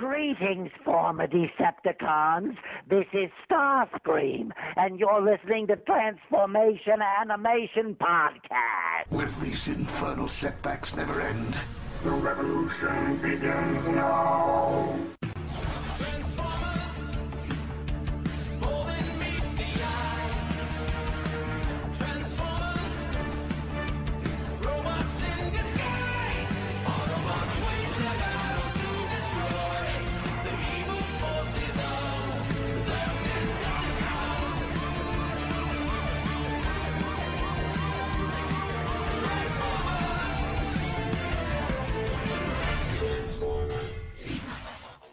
Greetings, former Decepticons. This is Starscream, and you're listening to Transformation Animation Podcast. Will these infernal setbacks never end? The revolution begins now.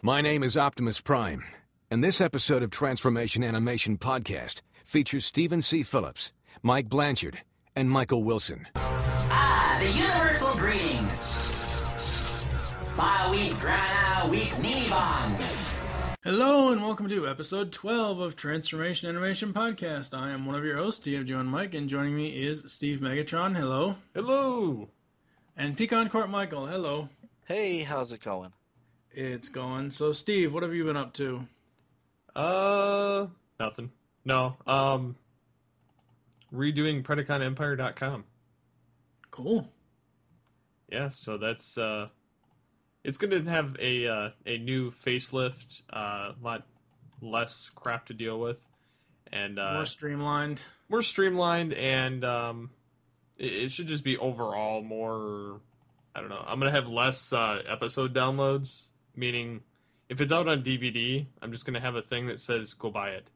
My name is Optimus Prime, and this episode of Transformation Animation Podcast features Stephen C. Phillips, Mike Blanchard, and Michael Wilson. The universal greeting. Ba-week, grana, week, Nibong. Hello and welcome to episode 12 of Transformation Animation Podcast. I am one of your hosts, TFJ and Mike, and joining me is Steve Megatron. Hello. Hello. And Pecan Court Michael. Hello. Hey, how's it going? It's going. So, Steve, what have you been up to? Nothing. No. Redoing PredaconEmpire.com. Cool. Yeah, so that's it's going to have a new facelift, a lot less crap to deal with, and more streamlined. More streamlined, and it should just be overall more. I don't know. I'm going to have less episode downloads. Meaning, if it's out on DVD, I'm just going to have a thing that says "Go buy it."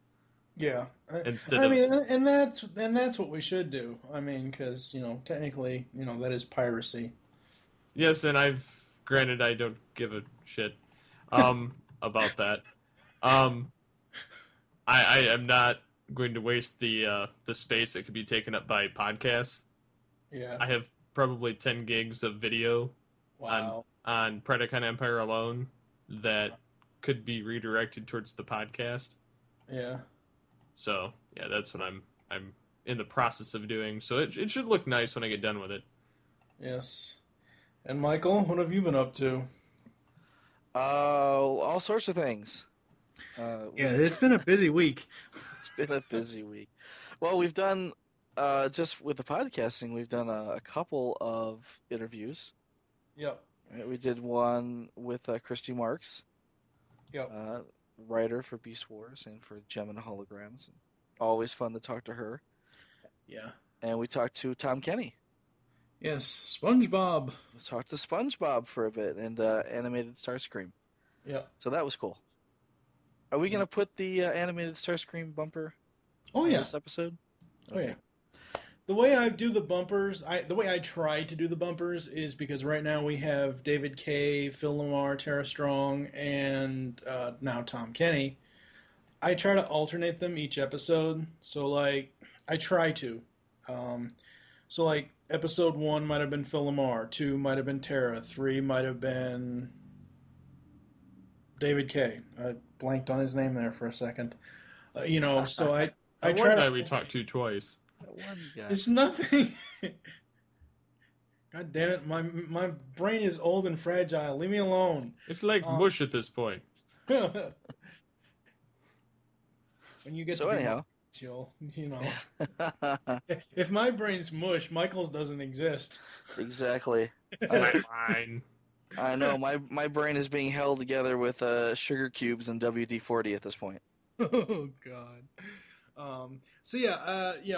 Yeah, Instead and that's what we should do. I mean, because technically, that is piracy. Yes, and I don't give a shit about that. I am not going to waste the space that could be taken up by podcasts. Yeah, I have probably 10 gigs of video. Wow. On Predacon Empire alone that could be redirected towards the podcast. Yeah. So yeah, that's what I'm in the process of doing. So it should look nice when I get done with it. Yes. And Michael, what have you been up to? All sorts of things. Yeah, it's been a busy week. It's been a busy week. Well, we've done just with the podcasting, we've done a couple of interviews. Yep. We did one with Christy Marks, writer for Beast Wars and for Gem and Holograms. Always fun to talk to her. Yeah. And we talked to Tom Kenny. Yes, SpongeBob. We talked to SpongeBob for a bit and animated Starscream. Yeah. So that was cool. Are we going to put the animated Starscream bumper in this episode? Okay. Oh, yeah. The way I do the bumpers, the way I try to do the bumpers is because right now we have David Kaye, Phil Lamar, Tara Strong, and now Tom Kenny. I try to alternate them each episode. So, I try to. So, episode 1 might have been Phil Lamar, 2 might have been Tara, 3 might have been David Kaye. I blanked on his name there for a second. So I try one guy to... we talked to twice. One guy. It's nothing. God damn it! My brain is old and fragile. Leave me alone. It's like mush at this point. When you get so to anyhow, chill, if my brain's mush, Michael's doesn't exist. Exactly. Mine. I know my brain is being held together with sugar cubes and WD-40 at this point. Oh God. So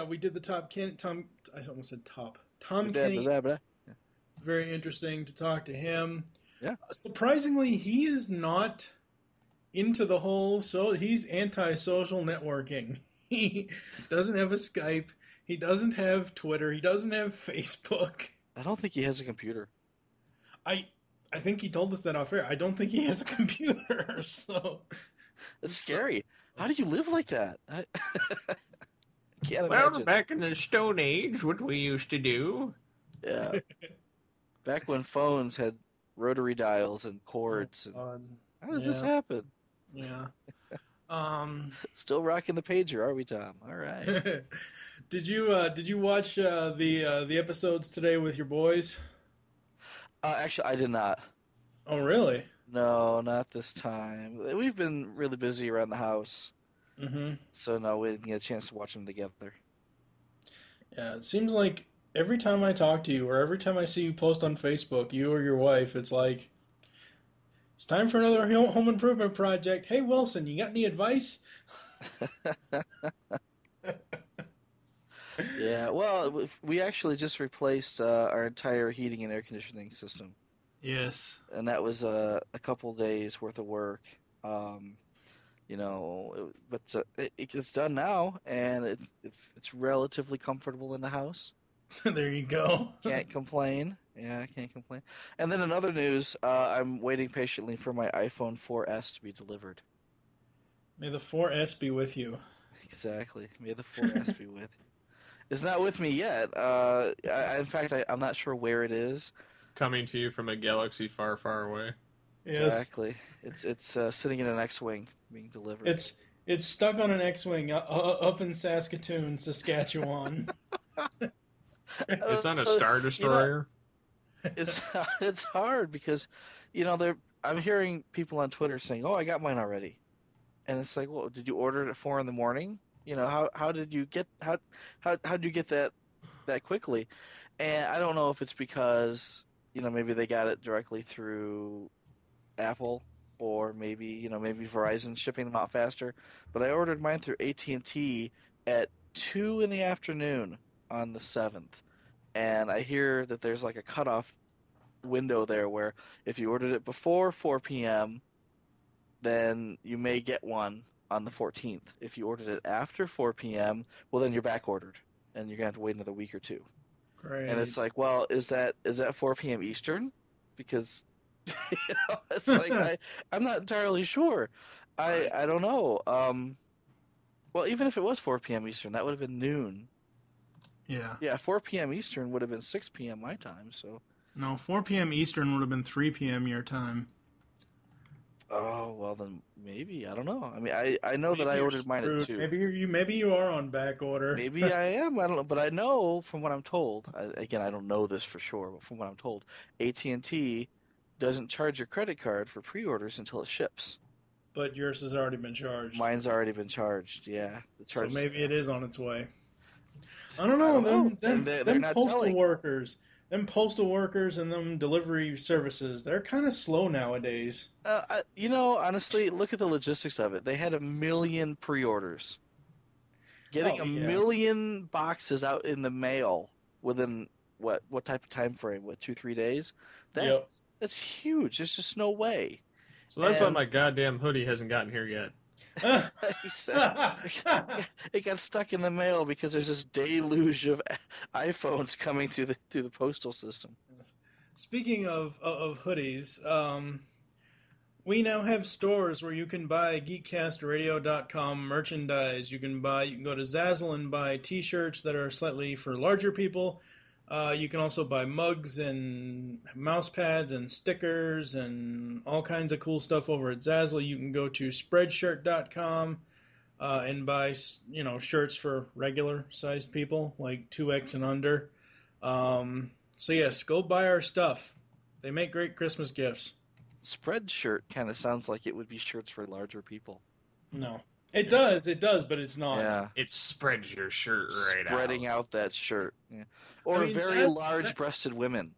we did the Tom. I almost said top. Tom Kenny. Very interesting to talk to him. Yeah. Surprisingly, he is not into the whole. So he's anti-social networking. He doesn't have a Skype. He doesn't have Twitter. He doesn't have Facebook. I don't think he has a computer. I think he told us that off air. I don't think he has a computer. So it's scary. How do you live like that? Can't well, imagine. back in the Stone Age, what we used to do. Yeah. Back when phones had rotary dials and cords. How does this happen? Yeah. Still rocking the pager, are we, Tom? All right. Did you watch the episodes today with your boys? Actually, I did not. Oh, really? No, not this time. We've been really busy around the house, so no, we didn't get a chance to watch them together. Yeah, it seems like every time I talk to you or every time I see you post on Facebook, you or your wife, it's like, it's time for another home improvement project. Hey, Wilson, you got any advice? Yeah, well, we actually just replaced our entire heating and air conditioning system, Yes. and that was a couple days worth of work. You know, but it's done now, and it's relatively comfortable in the house. There you go. Can't complain. Yeah, I can't complain. And then in other news, I'm waiting patiently for my iPhone 4S to be delivered. May the 4S be with you. Exactly. May the 4S be with you. It's not with me yet. In fact, I'm not sure where it is. Coming to you from a galaxy far, far away. Yes. Exactly. It's sitting in an X-wing being delivered. It's stuck on an X-wing up in Saskatoon, Saskatchewan. It's on a Star Destroyer. It's hard because, I'm hearing people on Twitter saying, "Oh, I got mine already," and it's like, "Well, did you order it at 4 a.m? How did you get that quickly?" And I don't know if it's because maybe they got it directly through Apple, or maybe Verizon's shipping them out faster. But I ordered mine through AT&T at 2 p.m. on the 7th, and I hear that there's like a cutoff window there where if you ordered it before 4 p.m., then you may get one on the 14th. If you ordered it after 4 p.m., well, then you're back ordered, and you're gonna have to wait another week or two. Great. And it's like, well, is that 4 p.m. Eastern? Because it's like I'm not entirely sure. I don't know. Well, even if it was 4 p.m. Eastern, that would have been noon. Yeah, 4 p.m. Eastern would have been 6 p.m. my time. So. No, 4 p.m. Eastern would have been 3 p.m. your time. Oh, well then maybe, I don't know. I mean, I know that I ordered mine at 2. Maybe you are on back order. Maybe I am. I don't know, but I know from what I'm told. Again, I don't know this for sure, but from what I'm told, AT&T doesn't charge your credit card for pre-orders until it ships. But yours has already been charged. Mine's already been charged. Yeah, so maybe it is on its way. I don't know. Them postal workers. Them postal workers and them delivery services, they're kind of slow nowadays. Honestly, look at the logistics of it. They had 1 million pre-orders. Getting 1 million boxes out in the mail within what type of time frame? 2-3 days? That's huge. There's just no way. So that's why my goddamn hoodie hasn't gotten here yet. He said it got stuck in the mail because there's this deluge of iPhones coming through the postal system. Speaking of hoodies, we now have stores where you can buy GeekCastRadio.com merchandise. You can go to Zazzle and buy T-shirts that are slightly for larger people. You can also buy mugs and mouse pads and stickers and all kinds of cool stuff over at Zazzle. You can go to Spreadshirt.com and buy, shirts for regular sized people, like 2X and under. So yes, go buy our stuff. They make great Christmas gifts. Spreadshirt kind of sounds like it would be shirts for larger people. No. It does, but it's not. Yeah. It spreads your shirt right out. Spreading out that shirt. Yeah. Or very large-breasted women.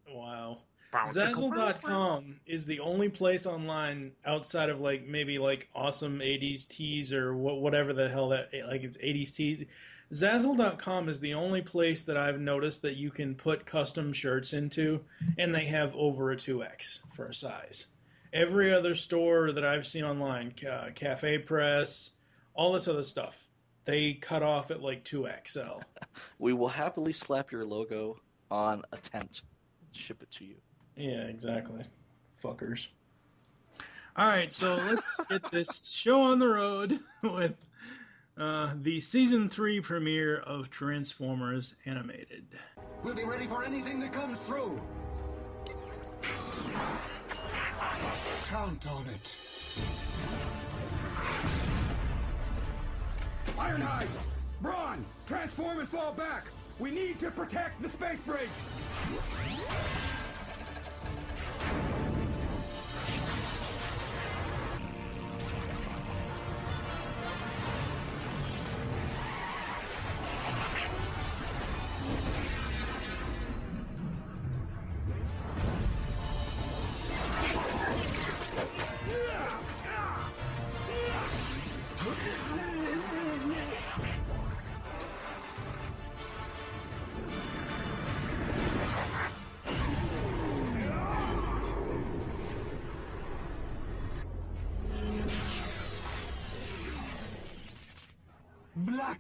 Wow. Zazzle.com is the only place online outside of maybe awesome 80s tees or whatever the hell it's 80s tees. Zazzle.com is the only place that I've noticed that you can put custom shirts into, and they have over a 2X for a size. Every other store that I've seen online, Cafe Press, all this other stuff, they cut off at 2XL. We will happily slap your logo on a tent and ship it to you. Yeah, exactly. Fuckers. All right, so let's get this show on the road with the Season 3 premiere of Transformers Animated. We'll be ready for anything that comes through. Count on it. Ironhide! Brawn! Transform and fall back! We need to protect the space bridge!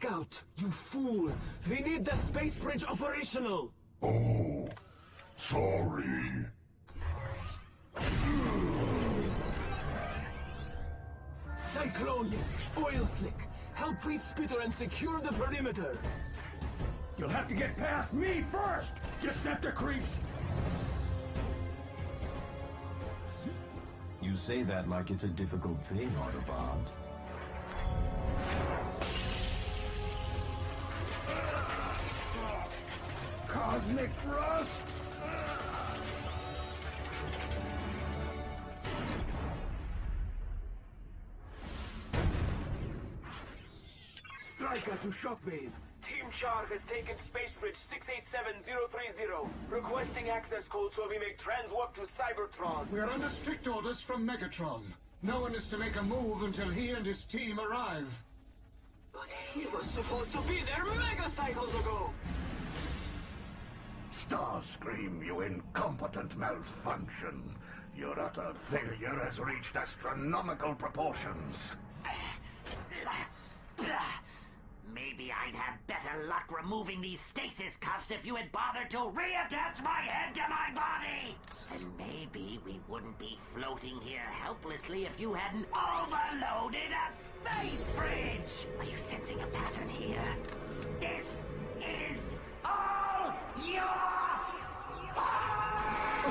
Back out, you fool! We need the space bridge operational! Oh, sorry. Cyclonius, Oil Slick, help free Spitter and secure the perimeter! You'll have to get past me first, Decepticreeps! You say that like it's a difficult thing, Autobot. Cosmic Rust! Striker to Shockwave. Team Char has taken Space Bridge 687030, requesting access code so we make transwarp to Cybertron. We're under strict orders from Megatron. No one is to make a move until he and his team arrive. But he was supposed to be there megacycles ago! Starscream, you incompetent malfunction. Your utter failure has reached astronomical proportions. Maybe I'd have better luck removing these stasis cuffs if you had bothered to reattach my head to my body! And maybe we wouldn't be floating here helplessly if you hadn't overloaded a space bridge! Are you sensing a pattern here? This is all your fault!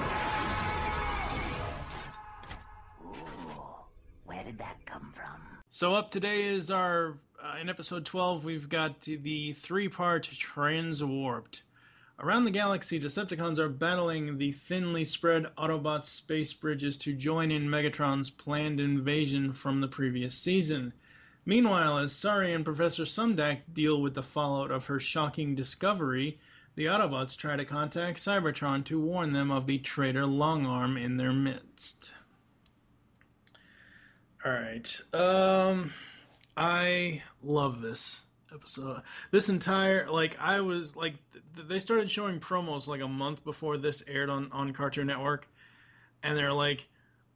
Ooh, where did that come from? So up today is our, in episode 12, we've got the 3-part Transwarped. Around the galaxy, Decepticons are battling the thinly spread Autobot space bridges to join in Megatron's planned invasion from the previous season. Meanwhile, as Sari and Professor Sumdac deal with the fallout of her shocking discovery, the Autobots try to contact Cybertron to warn them of the traitor Longarm in their midst. Alright, I love this episode. This entire, I was, they started showing promos a month before this aired on Cartoon Network, and they're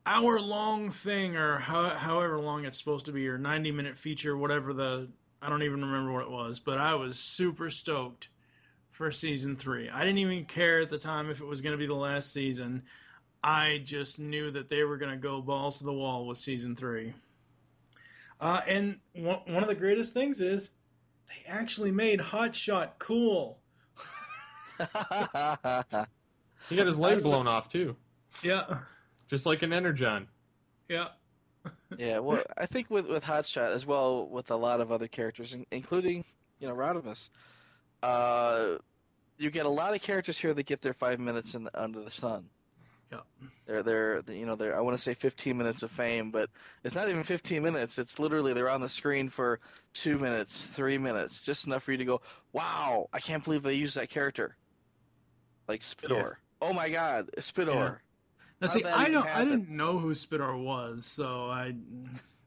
hour-long thing, or however long it's supposed to be, or 90-minute feature, whatever I don't even remember what it was, but I was super stoked for Season 3. I didn't even care at the time if it was going to be the last season. I just knew that they were going to go balls to the wall with Season 3. And one of the greatest things is they actually made Hotshot cool. He got his leg blown off, too. Yeah. Just like an Energon. Yeah. Yeah, well, I think with Hotshot, as well with a lot of other characters, including, Rodimus, you get a lot of characters here that get their 5 minutes under the sun. Yeah. They're I want to say 15 minutes of fame, but it's not even 15 minutes. It's literally they're on the screen for 2 minutes, 3 minutes, just enough for you to go, wow, I can't believe they used that character. Like Spidor. Yeah. Oh my God, Spidor. Yeah. Now see, I didn't know who Spidor was, so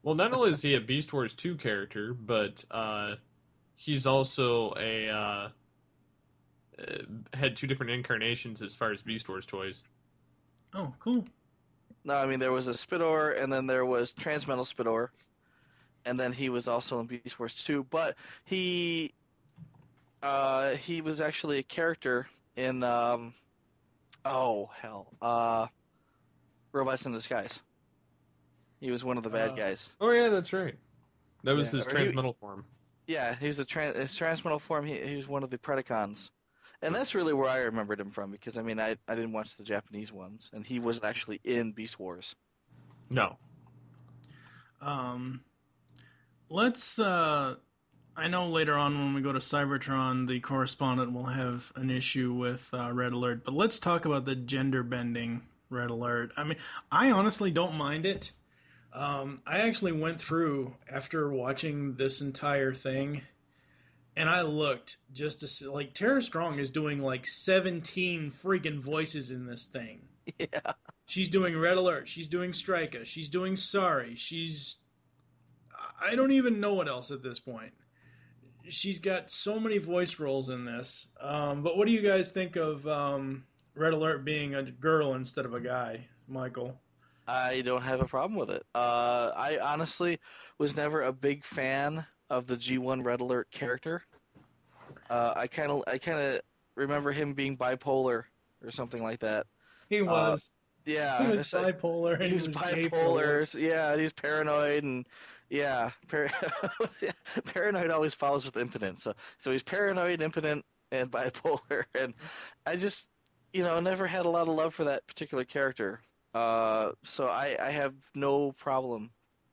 Well, not only is he a Beast Wars 2 character, but he's also had 2 different incarnations as far as Beast Wars toys. Oh, cool. No, I mean, there was a Spidor, and then there was Transmetal Spidor, and then he was also in Beast Wars 2, but he was actually a character in, Robots in Disguise. He was one of the bad guys. Oh, yeah, that's right. That was his Transmetal form. Yeah, he was his Transmetal form. He was one of the Predacons. And that's really where I remembered him from, because, I mean, I didn't watch the Japanese ones, and he wasn't actually in Beast Wars. No. Let's, I know later on when we go to Cybertron, the correspondent will have an issue with Red Alert, but let's talk about the gender-bending Red Alert. I mean, I honestly don't mind it. I actually went through, after watching this entire thing, and I looked just to see, Tara Strong is doing 17 freaking voices in this thing. Yeah. She's doing Red Alert. She's doing Striker. She's doing Sari. I don't even know what else at this point. She's got so many voice roles in this. But what do you guys think of Red Alert being a girl instead of a guy, Michael? I don't have a problem with it. I honestly was never a big fan of the G1 Red Alert character. I kind of remember him being bipolar or something like that. He was. Yeah, He was bipolar. And he was bipolar. Yeah, he's paranoid, and yeah, paranoid always follows with impotent. So he's paranoid, impotent, and bipolar. And I just, never had a lot of love for that particular character. So I have no problem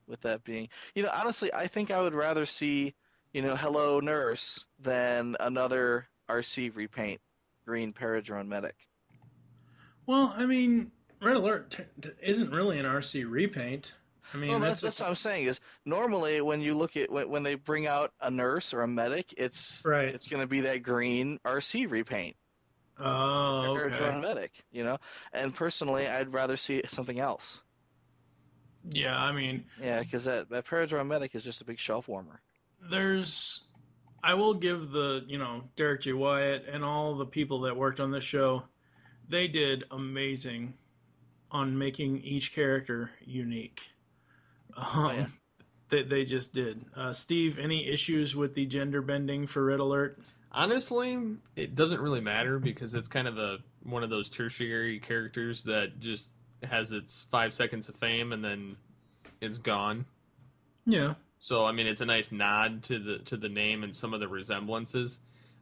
with that being. Honestly, I think I would rather see, Hello Nurse than another RC repaint, Green Paradrone Medic. Well, I mean, Red Alert isn't really an RC repaint. I mean, that's what I'm saying is normally when you look at when they bring out a nurse or a medic, it's going to be that green RC repaint. Oh, okay. Paradrone Medic, And personally, I'd rather see something else. Yeah, I mean... Yeah, because that Paradrone Medic is just a big shelf warmer. I will give Derek J. Wyatt and all the people that worked on this show, they did amazing on making each character unique. They just did. Steve, any issues with the gender bending for Red Alert? Honestly, it doesn't really matter because it's kind of one of those tertiary characters that just has its 5 seconds of fame and then it's gone. Yeah. So I mean, it's a nice nod to the name and some of the resemblances,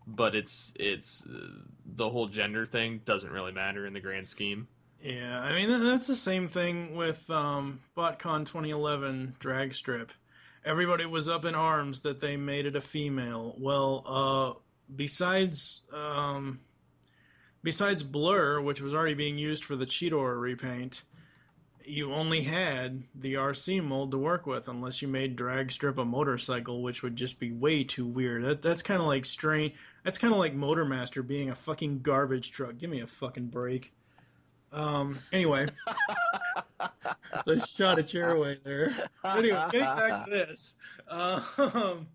but it's the whole gender thing doesn't really matter in the grand scheme. Yeah, I mean that's the same thing with BotCon 2011 drag strip. Everybody was up in arms that they made it a female. Well, besides Blur, which was already being used for the Cheetor repaint, you only had the RC mold to work with, unless you made drag strip a motorcycle, which would just be way too weird. That's kind of like strange. That's kind of like Motormaster being a fucking garbage truck. Give me a fucking break. Anyway, it's a shot at your way there. Anyway, getting back to this, and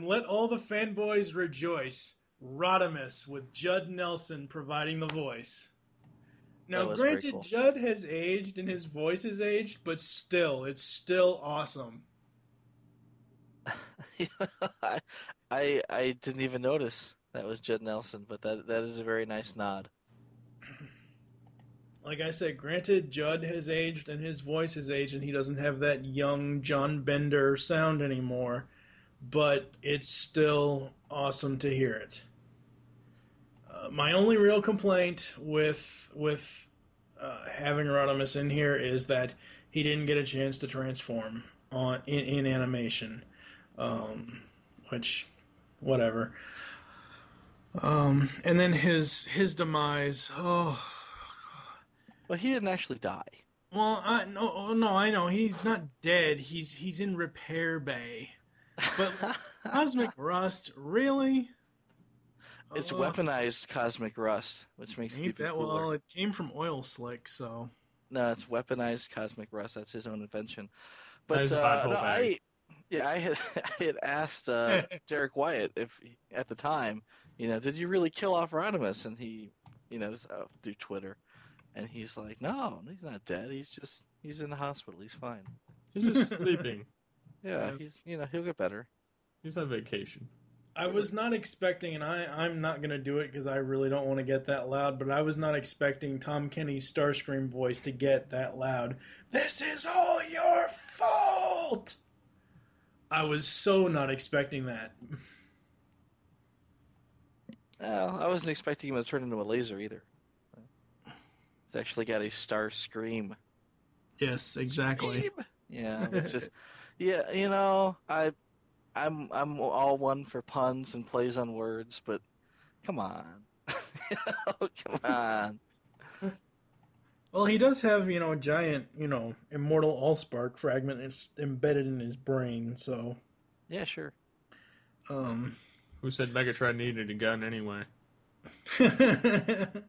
let all the fanboys rejoice. Rodimus with Judd Nelson providing the voice. Now, granted, cool. Judd has aged and his voice has aged, but still, it's still awesome. I didn't even notice that was Judd Nelson, but that is a very nice nod. Like I said, granted, Judd has aged and his voice has aged, and he doesn't have that young John Bender sound anymore, but it's still awesome to hear it. My only real complaint with having Rodimus in here is that he didn't get a chance to transform in animation, which, whatever. And then his demise. Oh, well, he didn't actually die. Well, no, I know he's not dead. He's in repair bay. But Cosmic Rust, really? It's weaponized cosmic rust, which makes it cooler. Well, it came from Oil Slick, so... No, it's weaponized cosmic rust. That's his own invention. But I had asked Derek Wyatt if at the time, did you really kill off Rodimus? And he, through Twitter, and he's like, no, he's not dead. He's in the hospital. He's fine. He's just sleeping. Yeah, he'll get better. He's on vacation. I was not expecting, and I'm not going to do it because I really don't want to get that loud, but I was not expecting Tom Kenny's Starscream voice to get that loud. This is all your fault! I was so not expecting that. Well, I wasn't expecting him to turn into a laser either. He's actually got a Starscream. Yes, exactly. Scream. Yeah, it's just... Yeah, I'm all one for puns and plays on words, but come on. Come on. Well, he does have, a giant, immortal Allspark fragment embedded in his brain, so... Yeah, sure. Who said Megatron needed a gun anyway? That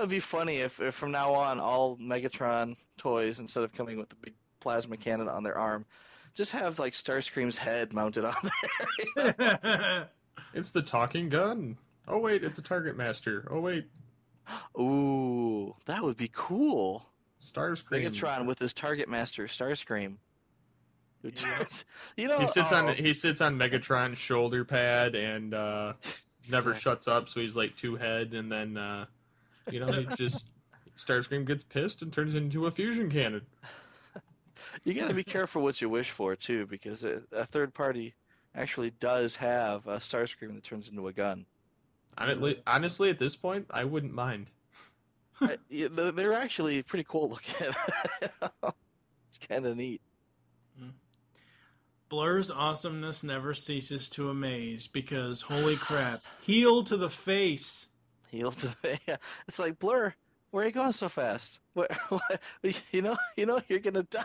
would be funny if from now on all Megatron toys, instead of coming with the big plasma cannon on their arm, just have, like, Starscream's head mounted on there. It's the talking gun. Oh, wait, it's a Target Master. Oh, wait. Ooh, that would be cool. Starscream. Megatron with his Target Master, Starscream. You know, He sits on Megatron's shoulder pad and never shuts up, so he's like two head, and then he just Starscream gets pissed and turns into a fusion cannon. You got to be careful what you wish for too, because a third party actually does have a Starscream that turns into a gun. Honestly, at this point, I wouldn't mind. They're actually pretty cool looking. It's kind of neat. Blur's awesomeness never ceases to amaze because, holy crap, heel to the face. Heel to the face. Yeah. It's like, Blur, where are you going so fast? What, you know, you're gonna die.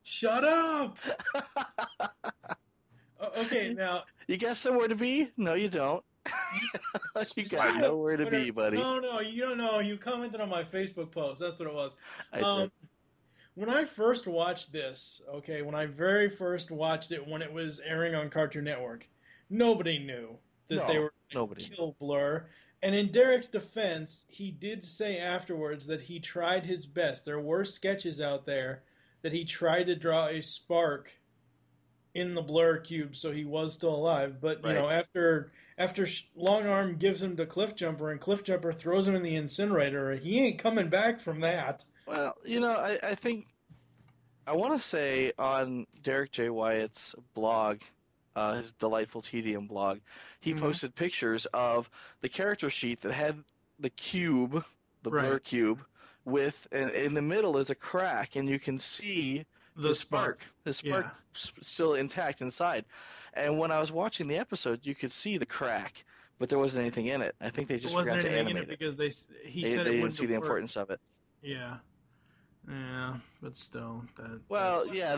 Shut up. Okay, now you got somewhere to be? No, you don't. You got nowhere to be, buddy. No, you don't know. You commented on my Facebook post. That's what it was. I did. When I first watched this, when I very first watched it when it was airing on Cartoon Network, nobody knew that they were going to kill Blur. And in Derek's defense, he did say afterwards that he tried his best. There were sketches out there that he tried to draw a spark in the Blur cube, so he was still alive. But you know, after Longarm gives him to Cliffjumper and Cliffjumper throws him in the incinerator, he ain't coming back from that. Well, you know, I think I want to say on Derek J. Wyatt's blog, his Delightful Tedium blog, he posted pictures of the character sheet that had the cube, the Blur cube, and in the middle is a crack, and you can see the spark. The spark still intact inside. And when I was watching the episode, you could see the crack, but there wasn't anything in it. I think they just forgot to animate it because they said they it didn't see the importance of it. Yeah. Yeah, but still, that.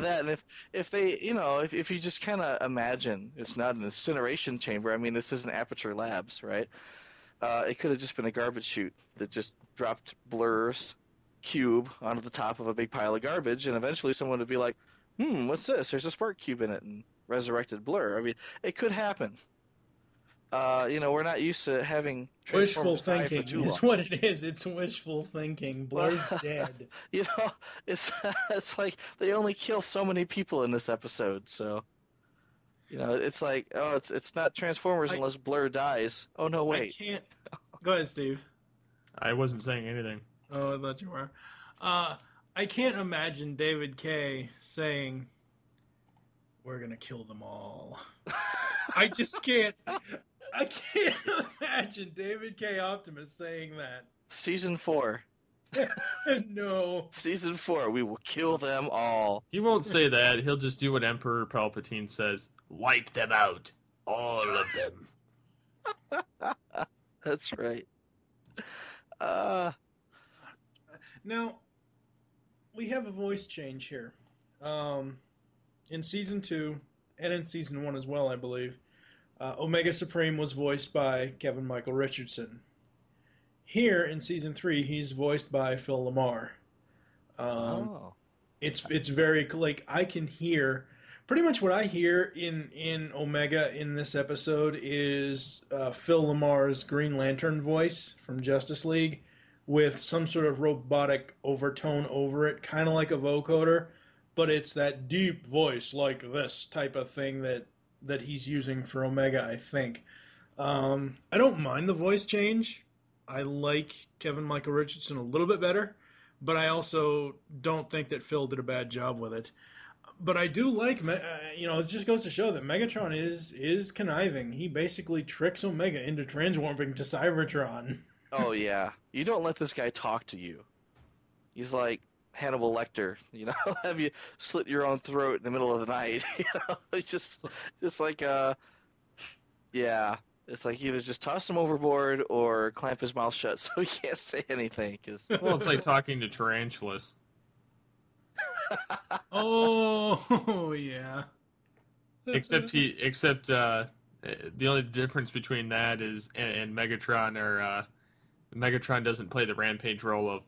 That, and if they, you know, if you just kind of imagine it's not an incineration chamber. I mean, this isn't Aperture Labs, right? It could have just been a garbage chute that just dropped Blur's cube onto the top of a big pile of garbage, and eventually someone would be like, what's this? There's a spark cube in it, and resurrected Blur. I mean, it could happen. You know, we're not used to having wishful thinking is what it is. It's wishful thinking. Blur's dead. You know, it's like they only kill so many people in this episode, so you know, it's like, oh, it's not Transformers unless Blur dies. Oh no, wait. I can't. Go ahead, Steve. I wasn't saying anything. Oh, I thought you were. I can't imagine David K. saying, "We're gonna kill them all." I just can't. I can't imagine David K. Optimus saying that. Season 4. No. Season 4, we will kill them all. He won't say that. He'll just do what Emperor Palpatine says. Wipe them out. All of them. That's right. Now, we have a voice change here. In Season 2, and in Season 1 as well, I believe, Omega Supreme was voiced by Kevin Michael Richardson. Here in Season 3, he's voiced by Phil Lamar. It's very, like, I can hear, pretty much what I hear in Omega in this episode is Phil Lamar's Green Lantern voice from Justice League with some sort of robotic overtone over it, kind of like a vocoder, but it's that deep voice like this type of thing that he's using for Omega, I think. I don't mind the voice change. I like Kevin Michael Richardson a little bit better, but I also don't think that Phil did a bad job with it. But I do like, you know, it just goes to show that Megatron is conniving. He basically tricks Omega into transwarping to Cybertron. Oh, yeah. You don't let this guy talk to you. He's like Hannibal Lecter, you know, have you slit your own throat in the middle of the night, you know, it's just like, yeah, it's like either just toss him overboard or clamp his mouth shut so he can't say anything. Well, it's like talking to tarantulas. Oh, yeah. Except the only difference between that is, and Megatron, or Megatron doesn't play the Rampage role of...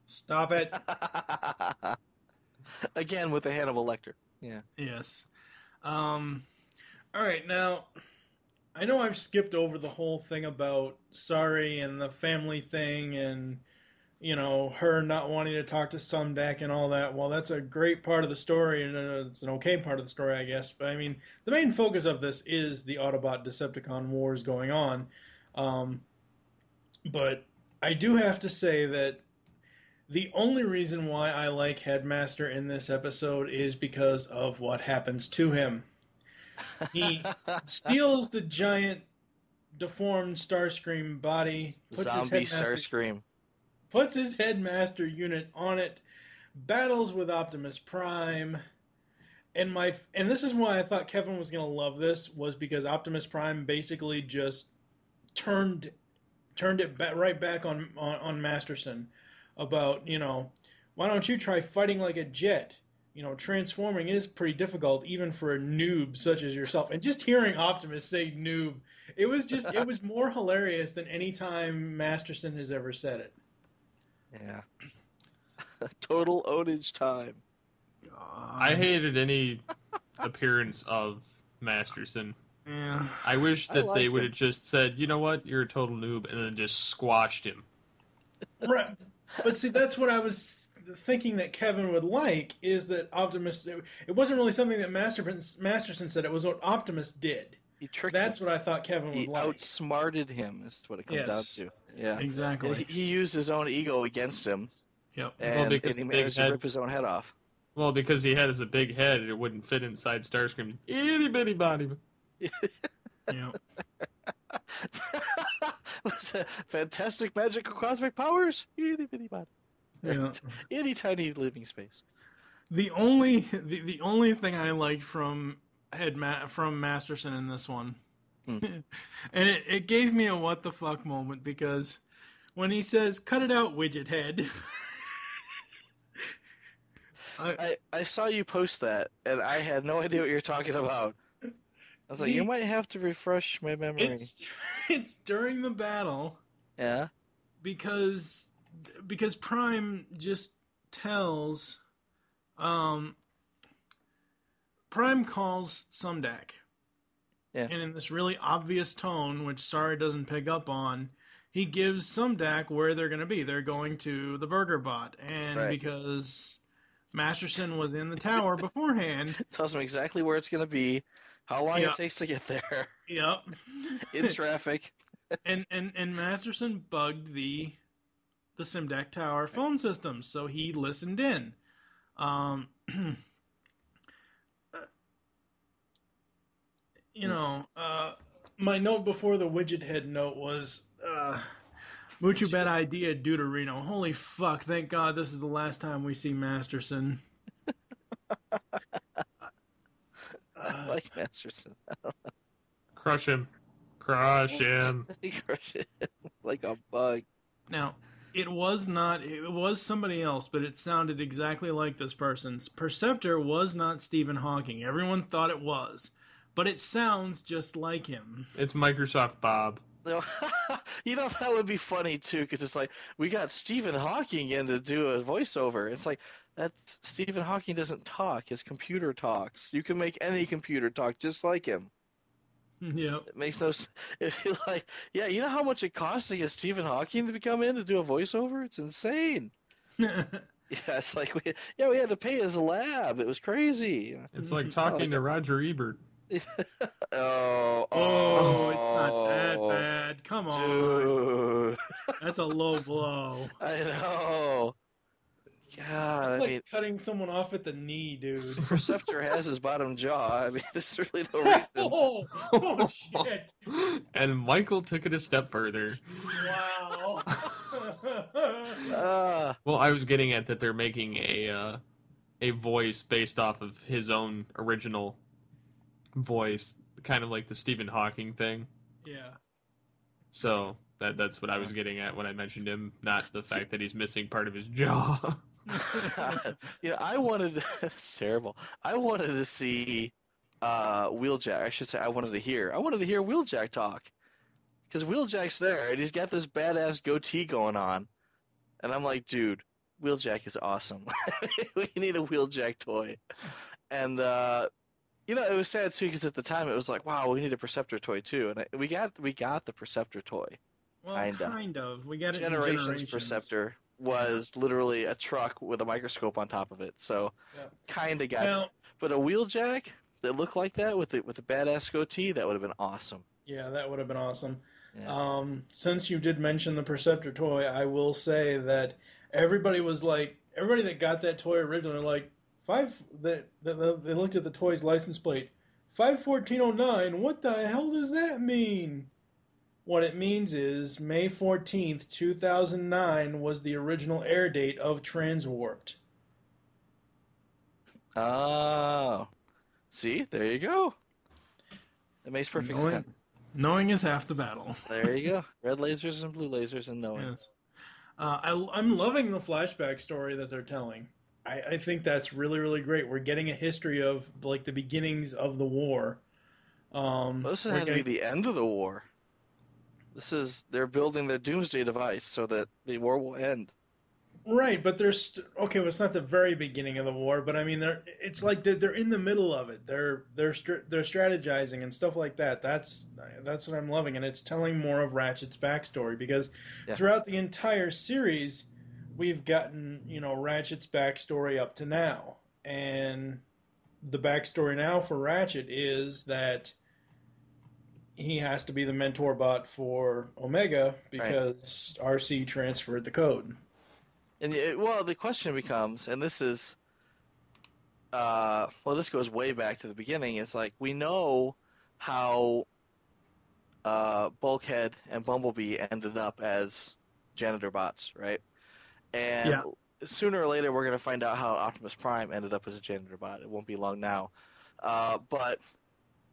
Stop it. Again with the Hannibal Lecter. Yeah. Yes. All right, now, I know I've skipped over the whole thing about Sorry and the family thing and her not wanting to talk to Sumdac and all that. Well, that's a great part of the story, and it's an okay part of the story, I guess. But I mean, the main focus of this is the Autobot-Decepticon wars going on. But I do have to say that the only reason why I like Headmaster in this episode is because of what happens to him. He steals the giant, deformed Starscream body, Zombie Starscream. Puts his Headmaster unit on it, battles with Optimus Prime, and this is why I thought Kevin was going to love this, was because Optimus Prime basically just turned it right back on Masterson about, why don't you try fighting like a jet? Transforming is pretty difficult even for a noob such as yourself. And just hearing Optimus say noob, it was more hilarious than any time Masterson has ever said it. Yeah. Total ownage time. I hated any appearance of Masterson. Yeah. I wish that they would have just said, you know what, you're a total noob, and then just squashed him. Right. But see, that's what I was thinking that Kevin would like, is that Optimus... It wasn't really something that Masterson said, it was what Optimus did. He tricked That's him. what I thought Kevin would He like. outsmarted him, is what it comes down to. Yeah, exactly. He used his own ego against him. Yep. And he managed to rip his own head off. Well, because he had a big head, it wouldn't fit inside Starscream's itty bitty body. Yeah. What's that? Fantastic magical cosmic powers? Itty bitty body. Yeah. Itty tiny living space. The only thing I liked from Masterson in this one, and it gave me a what the fuck moment, because when he says, "Cut it out, widget head." I saw you post that, and I had no idea what you were talking about. I was like, you might have to refresh my memory. It's during the battle. Yeah. Because Prime just tells, Prime calls Sumdac. Yeah. And in this really obvious tone, which Sari doesn't pick up on, he gives Sumdac where they're going to be. They're going to the Burger Bot. And because Masterson was in the tower beforehand... Tells him exactly where it's going to be, how long it takes to get there. Yep. In traffic. And Masterson bugged the Sumdac Tower phone system, so he listened in. My note before the widget head note was, Mucho bad idea, Deuterino. Holy fuck, thank God this is the last time we see Masterson. I like Masterson. Crush him. Crush him. Crush him like a bug. Now, it was somebody else, but it sounded exactly like this person's. Perceptor was not Stephen Hawking. Everyone thought it was. But it sounds just like him. It's Microsoft Bob. That would be funny, too, because it's like, we got Stephen Hawking in to do a voiceover. It's like, Stephen Hawking doesn't talk. His computer talks. You can make any computer talk just like him. Yep. It makes no sense. It'd be like, yeah, you know how much it costs to get Stephen Hawking to come in to do a voiceover? It's insane. Yeah, it's like, we had to pay his lab. It was crazy. It's like talking to Roger Ebert. It's not that bad. Come on. Dude. That's a low blow. I know. God, it's like cutting someone off at the knee, dude. Perceptor has his bottom jaw. I mean, there's really no reason. Oh, shit. And Michael took it a step further. Wow. Well, I was getting at that they're making a voice based off of his own original voice, kind of like the Stephen Hawking thing. Yeah. So that's what I was getting at when I mentioned him, not the fact that he's missing part of his jaw. It's terrible. I wanted to see Wheeljack. I should say I wanted to hear Wheeljack talk. Because Wheeljack's there, and he's got this badass goatee going on. And I'm like, dude, Wheeljack is awesome. We need a Wheeljack toy. And, it was sad, too, because at the time it was like, wow, we need a Perceptor toy, too. And we got the Perceptor toy. Well, kind of. We got it Generations in Generations. Perceptor. was literally a truck with a microscope on top of it. So kind of got Now- it. But a Wheeljack that looked like that with a badass goatee, that would have been awesome. Yeah, that would have been awesome. Yeah. Since you did mention the Perceptor toy, I will say that everybody that got that toy originally, like, they looked at the toy's license plate. 51409, what the hell does that mean? What it means is May 14th, 2009 was the original air date of Transwarped. Oh. See? There you go. That makes perfect sense. Knowing is half the battle. There you go. Red lasers and blue lasers and knowing. Yes. I'm loving the flashback story that they're telling. I think that's really, really great. We're getting a history of, like, the beginnings of the war. This had to be the end of the war. They're building their doomsday device so that the war will end. Right, but well, it's not the very beginning of the war, but I mean, it's like they're in the middle of it. They're strategizing and stuff like that. That's what I'm loving, and it's telling more of Ratchet's backstory because throughout the entire series, we've gotten Ratchet's backstory up to now, and the backstory now for Ratchet is that he has to be the mentor bot for Omega because RC transferred the code. And the question becomes, and this is, this goes way back to the beginning. It's like we know how Bulkhead and Bumblebee ended up as janitor bots, right? And sooner or later, we're going to find out how Optimus Prime ended up as a janitor bot. It won't be long now. But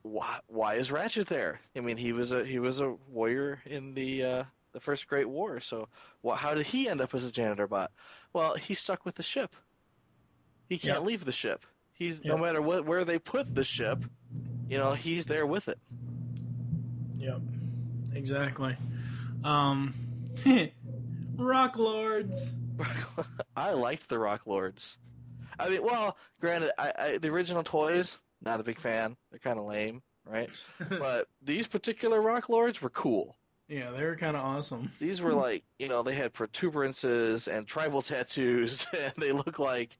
why is Ratchet there? I mean, he was a warrior in the First Great War. So how did he end up as a janitor bot? Well, he's stuck with the ship. He can't leave the ship. No matter where they put the ship, he's there with it. Yep, exactly. Rock Lords. I liked the Rock Lords. I mean, granted, the original toys, not a big fan. They're kind of lame, right? But these particular Rock Lords were cool. Yeah, they were kind of awesome. These were like, they had protuberances and tribal tattoos, and they look like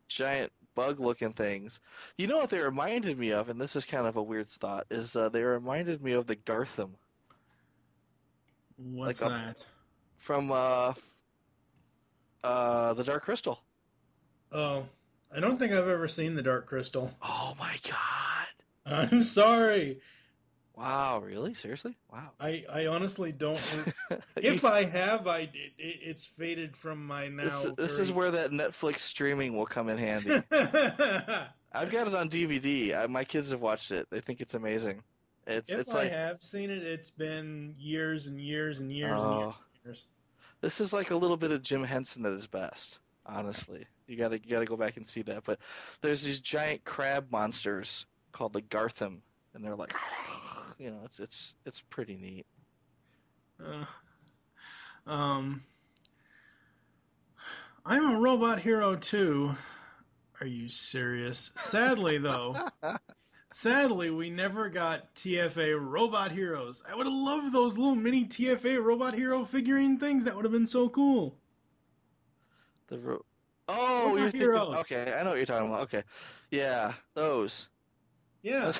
giant bug-looking things. You know what they reminded me of, and this is kind of a weird thought, is they reminded me of the Gartham. What's that? From the Dark Crystal. Oh, I don't think I've ever seen the Dark Crystal. Oh my god. I'm sorry. Wow, really? Seriously? Wow. I honestly don't. If I have, it's faded from my now. This is where that Netflix streaming will come in handy. I've got it on DVD. My kids have watched it. They think it's amazing. If I have seen it, it's been years and years and years and years and years. This is like a little bit of Jim Henson at his best. Honestly, you gotta go back and see that. But there's these giant crab monsters called the Gartham, and they're like. It's pretty neat. I'm a Robot Hero too. Are you serious? Sadly, though, we never got TFA Robot Heroes. I would have loved those little mini TFA Robot Hero figurine things. That would have been so cool. You're Robot Heroes. Okay, I know what you're talking about. Okay, yeah, those. Yeah,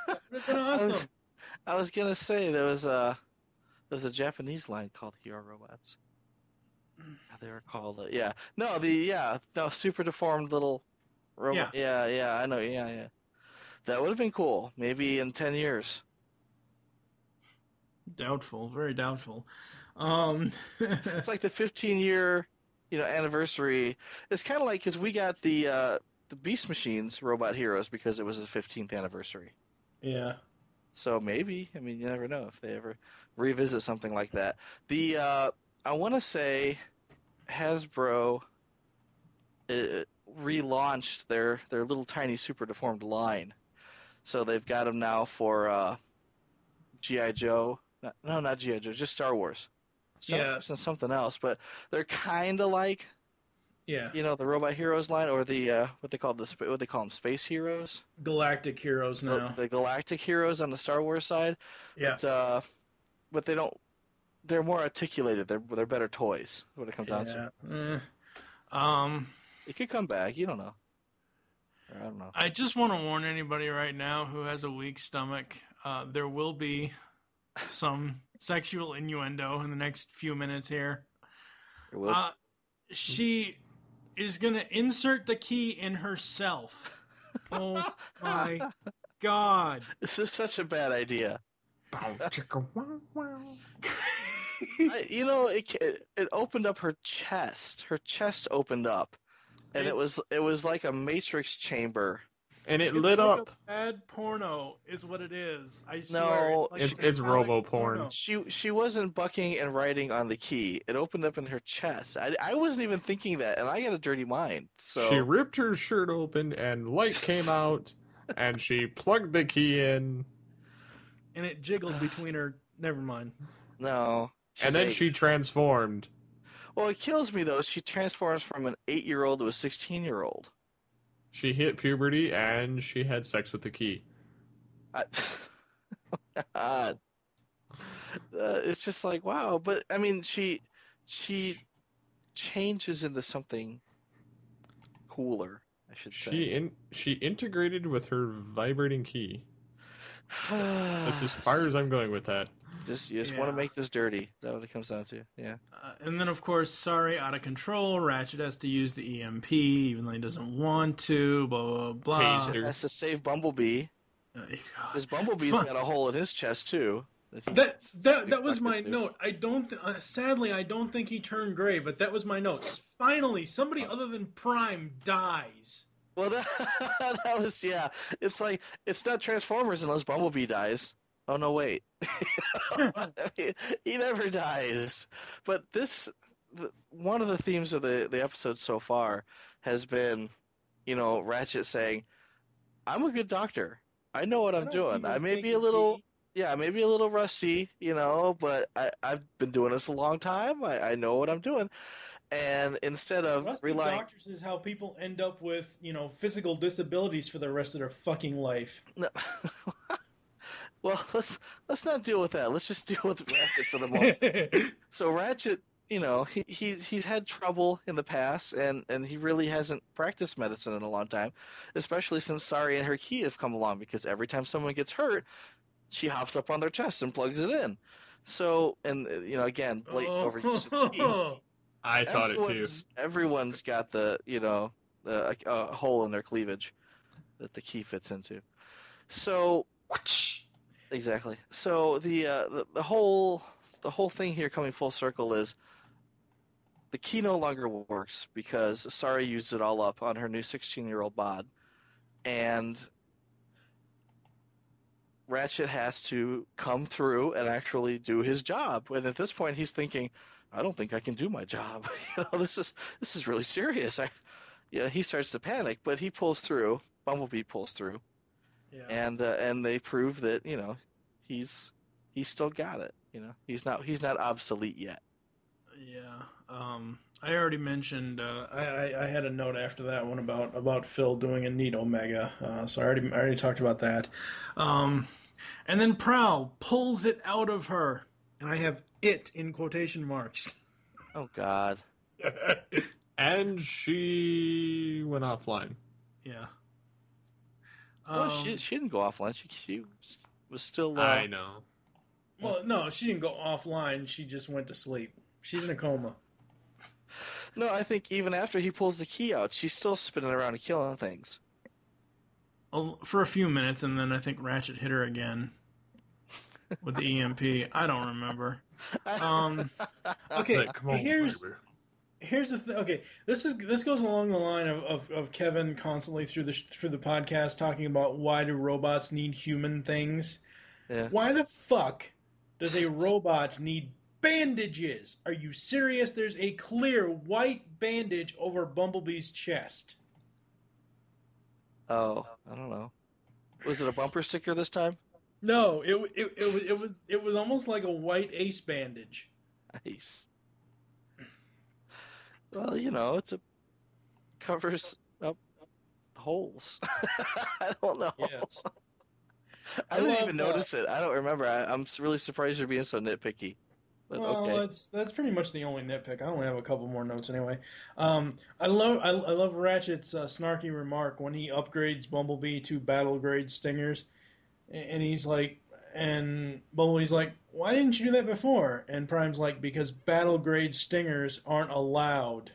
that would have been awesome. I was gonna say there was a Japanese line called Hero Robots. They were called super deformed little robot. Yeah, I know. Yeah. That would have been cool. Maybe in 10 years. Doubtful, very doubtful. It's like the 15-year, anniversary. It's kind of like because we got the Beast Machines Robot Heroes because it was the 15th anniversary. Yeah. So maybe, you never know if they ever revisit something like that. I want to say Hasbro relaunched their little tiny super deformed line. So they've got them now for G.I. Joe. No, not G.I. Joe, just Star Wars. And something else. But they're kind of like, the Robot Heroes line, or the what they call them, Space Heroes. Galactic Heroes now. The Galactic Heroes on the Star Wars side. Yeah. But they don't. they're more articulated. They're better toys. What it comes down to. It could come back. You don't know. Or I don't know. I just want to warn anybody right now who has a weak stomach. There will be some sexual innuendo in the next few minutes here. It will. She is gonna insert the key in herself. Oh my god! This is such a bad idea. It opened up her chest. Her chest opened up, and it was like a matrix chamber. And it It's lit like up. A bad porno is what it is. I swear. No, it's robo porn. She wasn't bucking and writing on the key. It opened up in her chest. I wasn't even thinking that, and I got a dirty mind. So She ripped her shirt open, and light came out, and she plugged the key in. And it jiggled between her. Never mind. No. And then she transformed. Well, it kills me though. She transforms from an 8-year-old to a 16-year-old. She hit puberty, and she had sex with the key. God. It's just like, wow. But I mean, she changes into something cooler, I should say. She integrated with her vibrating key. That's as far as I'm going with that. You just want to make this dirty. Is that what it comes down to? Yeah. And then, of course, sorry, out of control. Ratchet has to use the EMP, even though he doesn't want to. Blah blah blah. He has to save Bumblebee. Because Bumblebee's got a hole in his chest too. That was my note. I don't. Sadly, I don't think he turned gray, but that was my note. Finally, somebody other than Prime dies. Well, that was It's like it's not Transformers unless Bumblebee dies. Oh no, wait. He never dies. But one of the themes of the episode so far has been, Ratchet saying, "I'm a good doctor. I know what I'm doing. I may be a little, maybe a little rusty, but I've been doing this a long time. I know what I'm doing." And instead of Rusty relying, doctors is how people end up with, physical disabilities for the rest of their fucking life. No. Well, let's not deal with that. Let's just deal with Ratchet for the moment. So Ratchet, he's had trouble in the past, and he really hasn't practiced medicine in a long time, especially since Sari and her key have come along, because every time someone gets hurt, she hops up on their chest and plugs it in. So, and again, blatant overuse of the key. I thought it too. Everyone's got the hole in their cleavage that the key fits into. So. Exactly. So the whole thing here coming full circle is the key no longer works because Sari used it all up on her new 16-year-old bod, and Ratchet has to come through and actually do his job. And at this point, he's thinking, "I don't think I can do my job. This is really serious." He starts to panic, but he pulls through. Bumblebee pulls through. Yeah. And they prove that he's still got it. He's not obsolete yet. Yeah. I already mentioned. I had a note after that one about Phil doing a neat Omega. So I already talked about that. And then Prowl pulls it out of her, and I have it in quotation marks. Oh God. And she went offline. Yeah. Well, she didn't go offline. She was still. I know. Well, no, she didn't go offline. She just went to sleep. She's in a coma. No, I think even after he pulls the key out, she's still spinning around and killing things. For a few minutes, and then I think Ratchet hit her again with the EMP. I don't remember. Okay, come on, here's the thing. Okay, this goes along the line of Kevin constantly through the podcast talking about why do robots need human things. Yeah. Why the fuck does a robot need bandages? Are you serious? There's a clear white bandage over Bumblebee's chest. Oh, I don't know. Was it a bumper sticker this time? No, it was almost like a white ace bandage. Nice. Well, it covers up holes. I don't know. Yes. I didn't even notice it. I don't remember. I'm really surprised you're being so nitpicky. But Well, okay. that's pretty much the only nitpick. I only have a couple more notes anyway. I love Ratchet's snarky remark when he upgrades Bumblebee to battle grade stingers, and he's like, and Bumblebee's like, why didn't you do that before? And Prime's like, because battle grade stingers aren't allowed,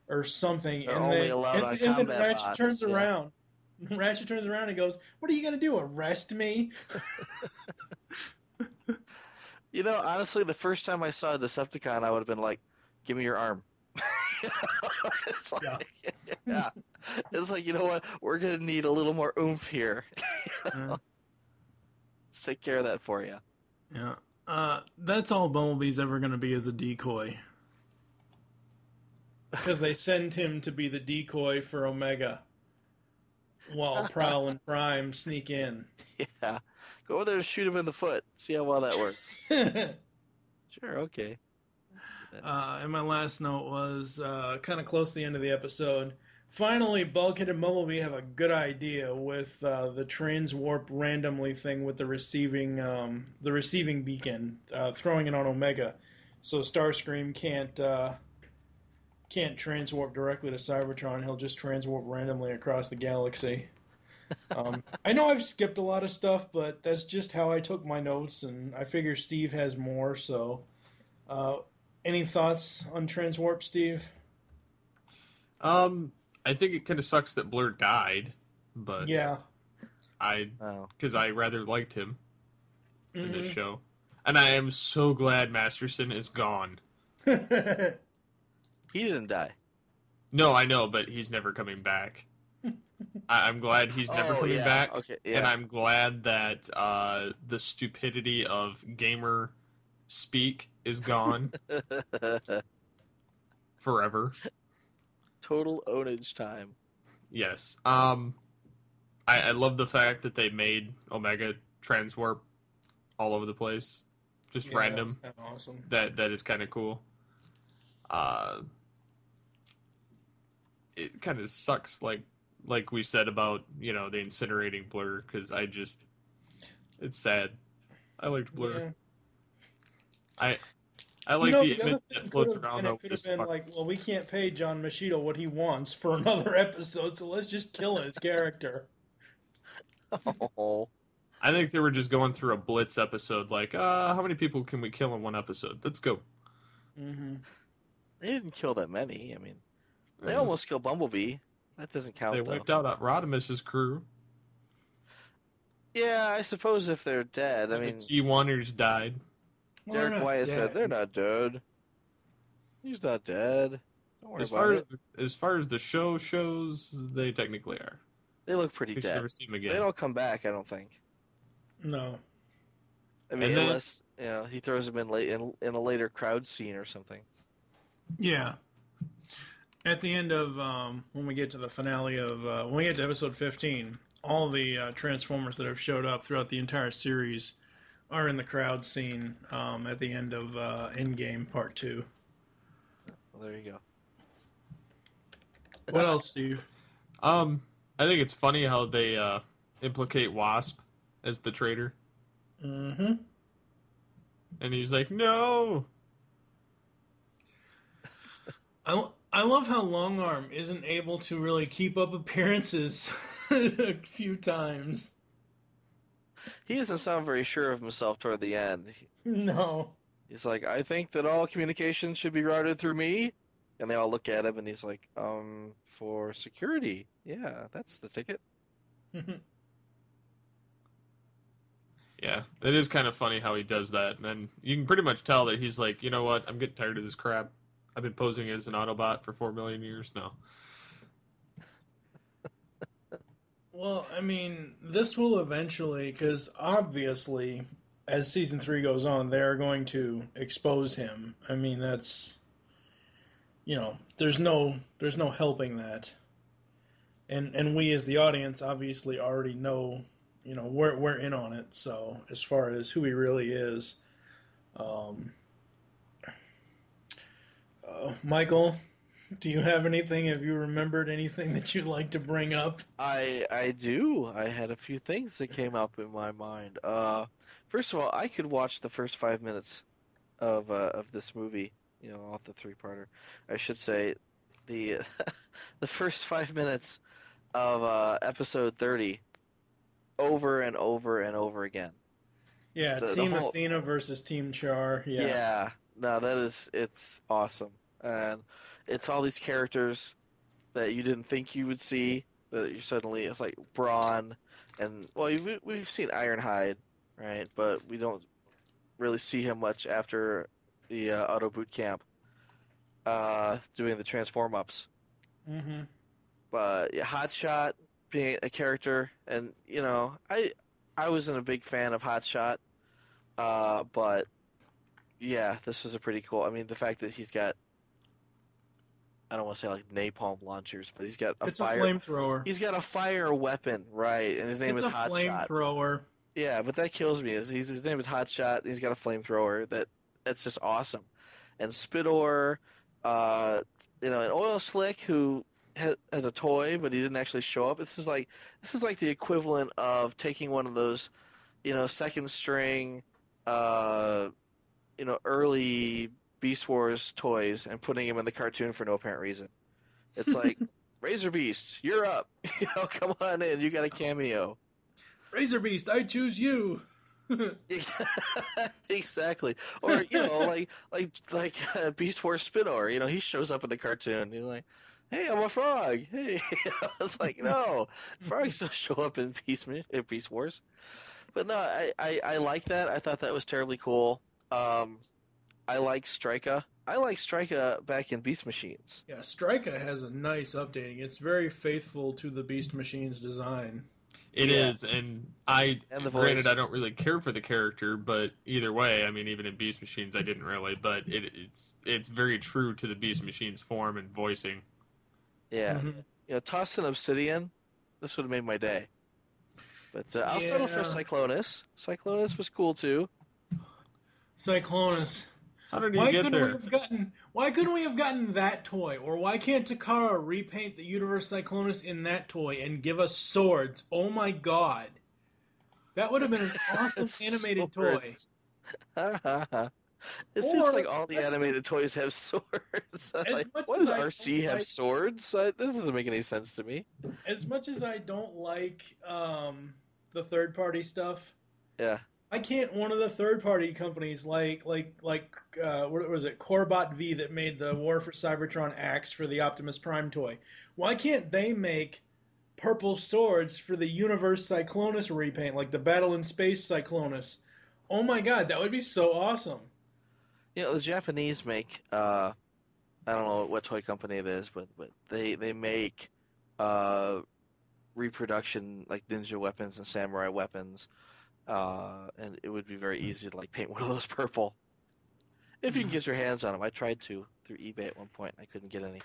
or something. They're and only then allowed on and then combat Ratchet bots, turns yeah. around. Ratchet turns around and goes, "What are you gonna do? Arrest me?" You know, honestly, the first time I saw a Decepticon, I would have been like, "Give me your arm." It's like, yeah. It's like, you know what? We're gonna need a little more oomph here. Yeah. Let's take care of that for you. Yeah. That's all Bumblebee's ever going to be, as a decoy. Because they send him to be the decoy for Omega, while Prowl and Prime sneak in. Yeah. Go over there and shoot him in the foot. See how well that works. Sure, okay. And my last note was kind of close to the end of the episode. Finally, Bulkhead and Bumblebee have a good idea with the transwarp randomly thing with the receiving beacon, throwing it on Omega, so Starscream can't transwarp directly to Cybertron. He'll just transwarp randomly across the galaxy. I know I've skipped a lot of stuff, but that's just how I took my notes, and I figure Steve has more. So, any thoughts on transwarp, Steve? I think it kind of sucks that Blur died, but Yeah. because I rather liked him in this show, and I am so glad Masterson is gone. He didn't die. No, I know, but he's never coming back. I'm glad he's never coming back, Okay, yeah. and I'm glad that the stupidity of gamer speak is gone forever. Total ownage time. Yes. I love the fact that they made Omega transwarp all over the place, just random. That's kinda awesome. That is kind of cool. It kind of sucks, like we said about the incinerating Blur, because it's sad. I liked Blur. Yeah. I like the the other image thing that floats could've- around and it over could this have been like, well, we can't pay John Machito what he wants for another episode, so let's just kill his character. Oh. I think they were just going through a Blitz episode, like, how many people can we kill in one episode? Let's go. Mm-hmm. They didn't kill that many. I mean, they almost killed Bumblebee. That doesn't count, They though. wiped out Rodimus's crew. Yeah, I suppose if they're dead. I mean, G1ers died. Derek Wyatt said they're not dead. He's not dead. Don't worry about it. As far as the show shows, they technically are. They look pretty You should dead. never see them again. They don't come back, I don't think. No. I mean, And then- unless he throws them in a later crowd scene or something. Yeah. At the end of when we get to the finale of when we get to episode 15, all the Transformers that have showed up throughout the entire series are in the crowd scene at the end of Endgame Part 2. Well, there you go. What else, Steve? I think it's funny how they implicate Wasp as the traitor. Mm-hmm. And he's like, no! I love how Longarm isn't able to really keep up appearances a few times. He doesn't sound very sure of himself toward the end. No. He's like, I think that all communications should be routed through me. And they all look at him and he's like, for security. Yeah, that's the ticket. Yeah, it is kind of funny how he does that. And then you can pretty much tell that he's like, you know what? I'm getting tired of this crap. I've been posing as an Autobot for 4 million years now. Well, I mean, this will eventually, because obviously, as season 3 goes on, they're going to expose him. I mean, that's, there's no helping that. And we as the audience obviously already know, we're in on it. So as far as who he really is, Michael, do you have anything? Have you remembered anything that you'd like to bring up? I do. I had a few things that came up in my mind. First of all, I could watch the first 5 minutes of this movie, off the three-parter. I should say the the first 5 minutes of episode 30 over and over and over again. Yeah, Team Athena versus Team Char. Yeah. No, it's awesome. And it's all these characters that you didn't think you would see, that you suddenly, it's like Brawn, and, well, we've seen Ironhide, right? But we don't really see him much after the Auto Boot Camp, doing the Transform-Ups. Mm-hmm. But yeah, Hotshot being a character, and, I wasn't a big fan of Hotshot, but yeah, this was a pretty cool. I mean, the fact that he's got, I don't want to say like napalm launchers, but he's got a flamethrower. He's got a fire weapon, right? And his name is Hotshot. It's a flamethrower. Yeah, but that kills me. His name is Hotshot, and he's got a flamethrower. That's just awesome. And Spidor, an Oil Slick who has a toy, but he didn't actually show up. This is like the equivalent of taking one of those, second string, early Beast Wars toys and putting him in the cartoon for no apparent reason. It's like, Razor Beast, you're up. Come on in. You got a cameo. Razor Beast, I choose you. Exactly. Or like Beast Wars Spidor. He shows up in the cartoon. He's like, hey, I'm a frog. Hey, it's like, no, frogs don't show up in Beast Wars. But no, I like that. I thought that was terribly cool. I like Strika. I like Strika back in Beast Machines. Yeah, Strika has a nice updating. It's very faithful to the Beast Machines design. It is, and granted, I don't really care for the character, but either way, I mean, even in Beast Machines, I didn't really, but it's very true to the Beast Machines form and voicing. Yeah. Mm-hmm. Toss in Obsidian, this would have made my day. But I'll settle for Cyclonus. Cyclonus was cool, too. Cyclonus. How did he get there? Why couldn't we have gotten that toy? Or why can't Takara repaint the Universe Cyclonus in that toy and give us swords? Oh my god. That would have been an awesome animated toy. It seems like all the animated toys have swords. Like, what does RC have swords? This doesn't make any sense to me. As much as I don't like the third-party stuff, yeah, I can't. One of the third-party companies, like what was it, Corbot V, that made the War for Cybertron axe for the Optimus Prime toy. Why can't they make purple swords for the Universe Cyclonus repaint, like the Battle in Space Cyclonus? Oh my god, that would be so awesome. The Japanese make, I don't know what toy company it is, but they make reproduction, like ninja weapons and samurai weapons, and it would be very easy to paint one of those purple. If you can get your hands on them. I tried to through eBay at one point. I couldn't get any.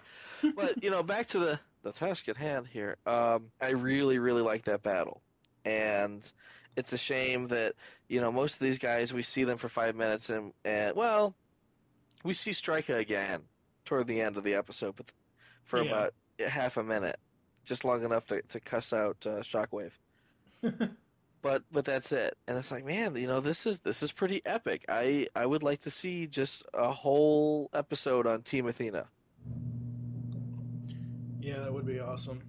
But, back to the task at hand here. I really, really like that battle. And it's a shame that, most of these guys, we see them for 5 minutes and we see Strika again toward the end of the episode, but for about half a minute, just long enough to cuss out Shockwave. But that's it. And it's like, man, this is pretty epic. I would like to see just a whole episode on Team Athena. Yeah, that would be awesome.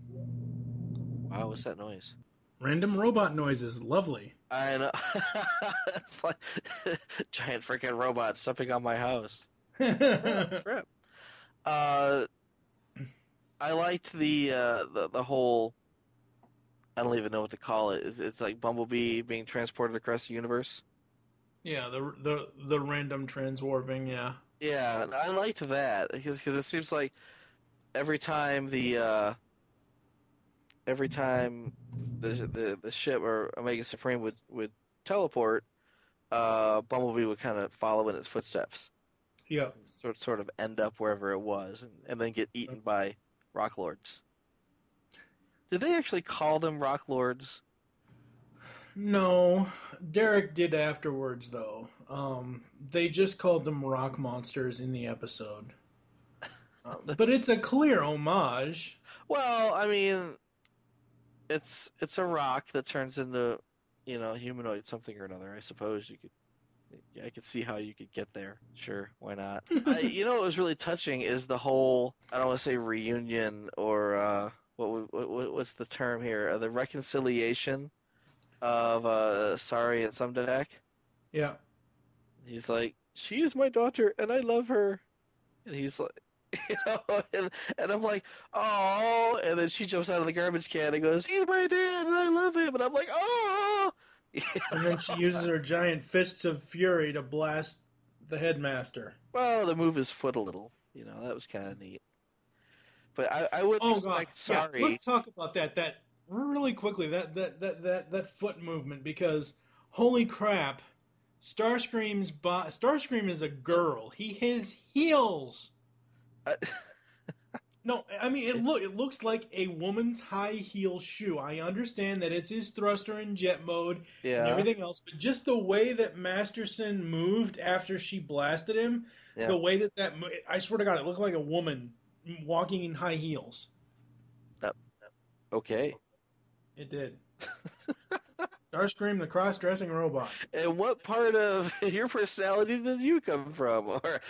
Wow, what's that noise? Random robot noises. Lovely. I know. It's like giant freaking robots stepping on my house. Crap. I liked the whole, I don't even know what to call it. It's like Bumblebee being transported across the universe. Yeah, the random transwarping, yeah. Yeah, I liked that because it seems like every time the ship or Omega Supreme would teleport, Bumblebee would kind of follow in its footsteps. Yeah. Sort of end up wherever it was, and then get eaten by Rock Lords. Did they actually call them Rock Lords? No, Derek did afterwards, though. They just called them rock monsters in the episode. But it's a clear homage. Well, I mean, it's a rock that turns into, humanoid something or another. I suppose you could, I could see how you could get there. Sure, why not? You know what was really touching is the whole, I don't want to say reunion or what's the term here? The reconciliation of Sari and Sumdac. Yeah. He's like, she is my daughter and I love her. And he's like, and I'm like, oh, and then she jumps out of the garbage can and goes, he's my dad and I love him. And I'm like, oh. And then she uses her giant fists of fury to blast the headmaster. Well, to move his foot a little. That was kind of neat. But I would expect Sari. Yeah, let's talk about that really quickly. That foot movement, because holy crap, Starscream is a girl. His heels. No, I mean it looks like a woman's high heel shoe. I understand that it's his thruster in jet mode and everything else, but just the way that Masterson moved after she blasted him, the way that I swear to God, it looked like a woman walking in high heels. Okay. It did. Starscream, the cross-dressing robot. And what part of your personality did you come from? Or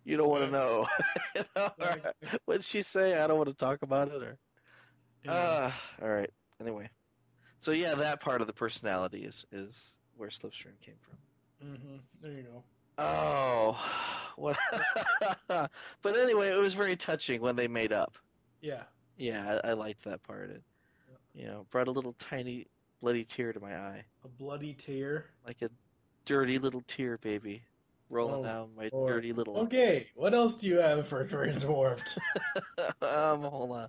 you don't want to know. What'd she say? I don't want to talk about it. Or all right. Anyway, so yeah, that part of the personality is where Slipstream came from. Mm-hmm. There you go. Oh, what? But anyway, it was very touching when they made up. Yeah. Yeah, I liked that part. It, brought a little tiny bloody tear to my eye. A bloody tear? Like a dirty little tear, baby. Rolling down my dirty little... Okay, what else do you have for Transwarped? Hold on.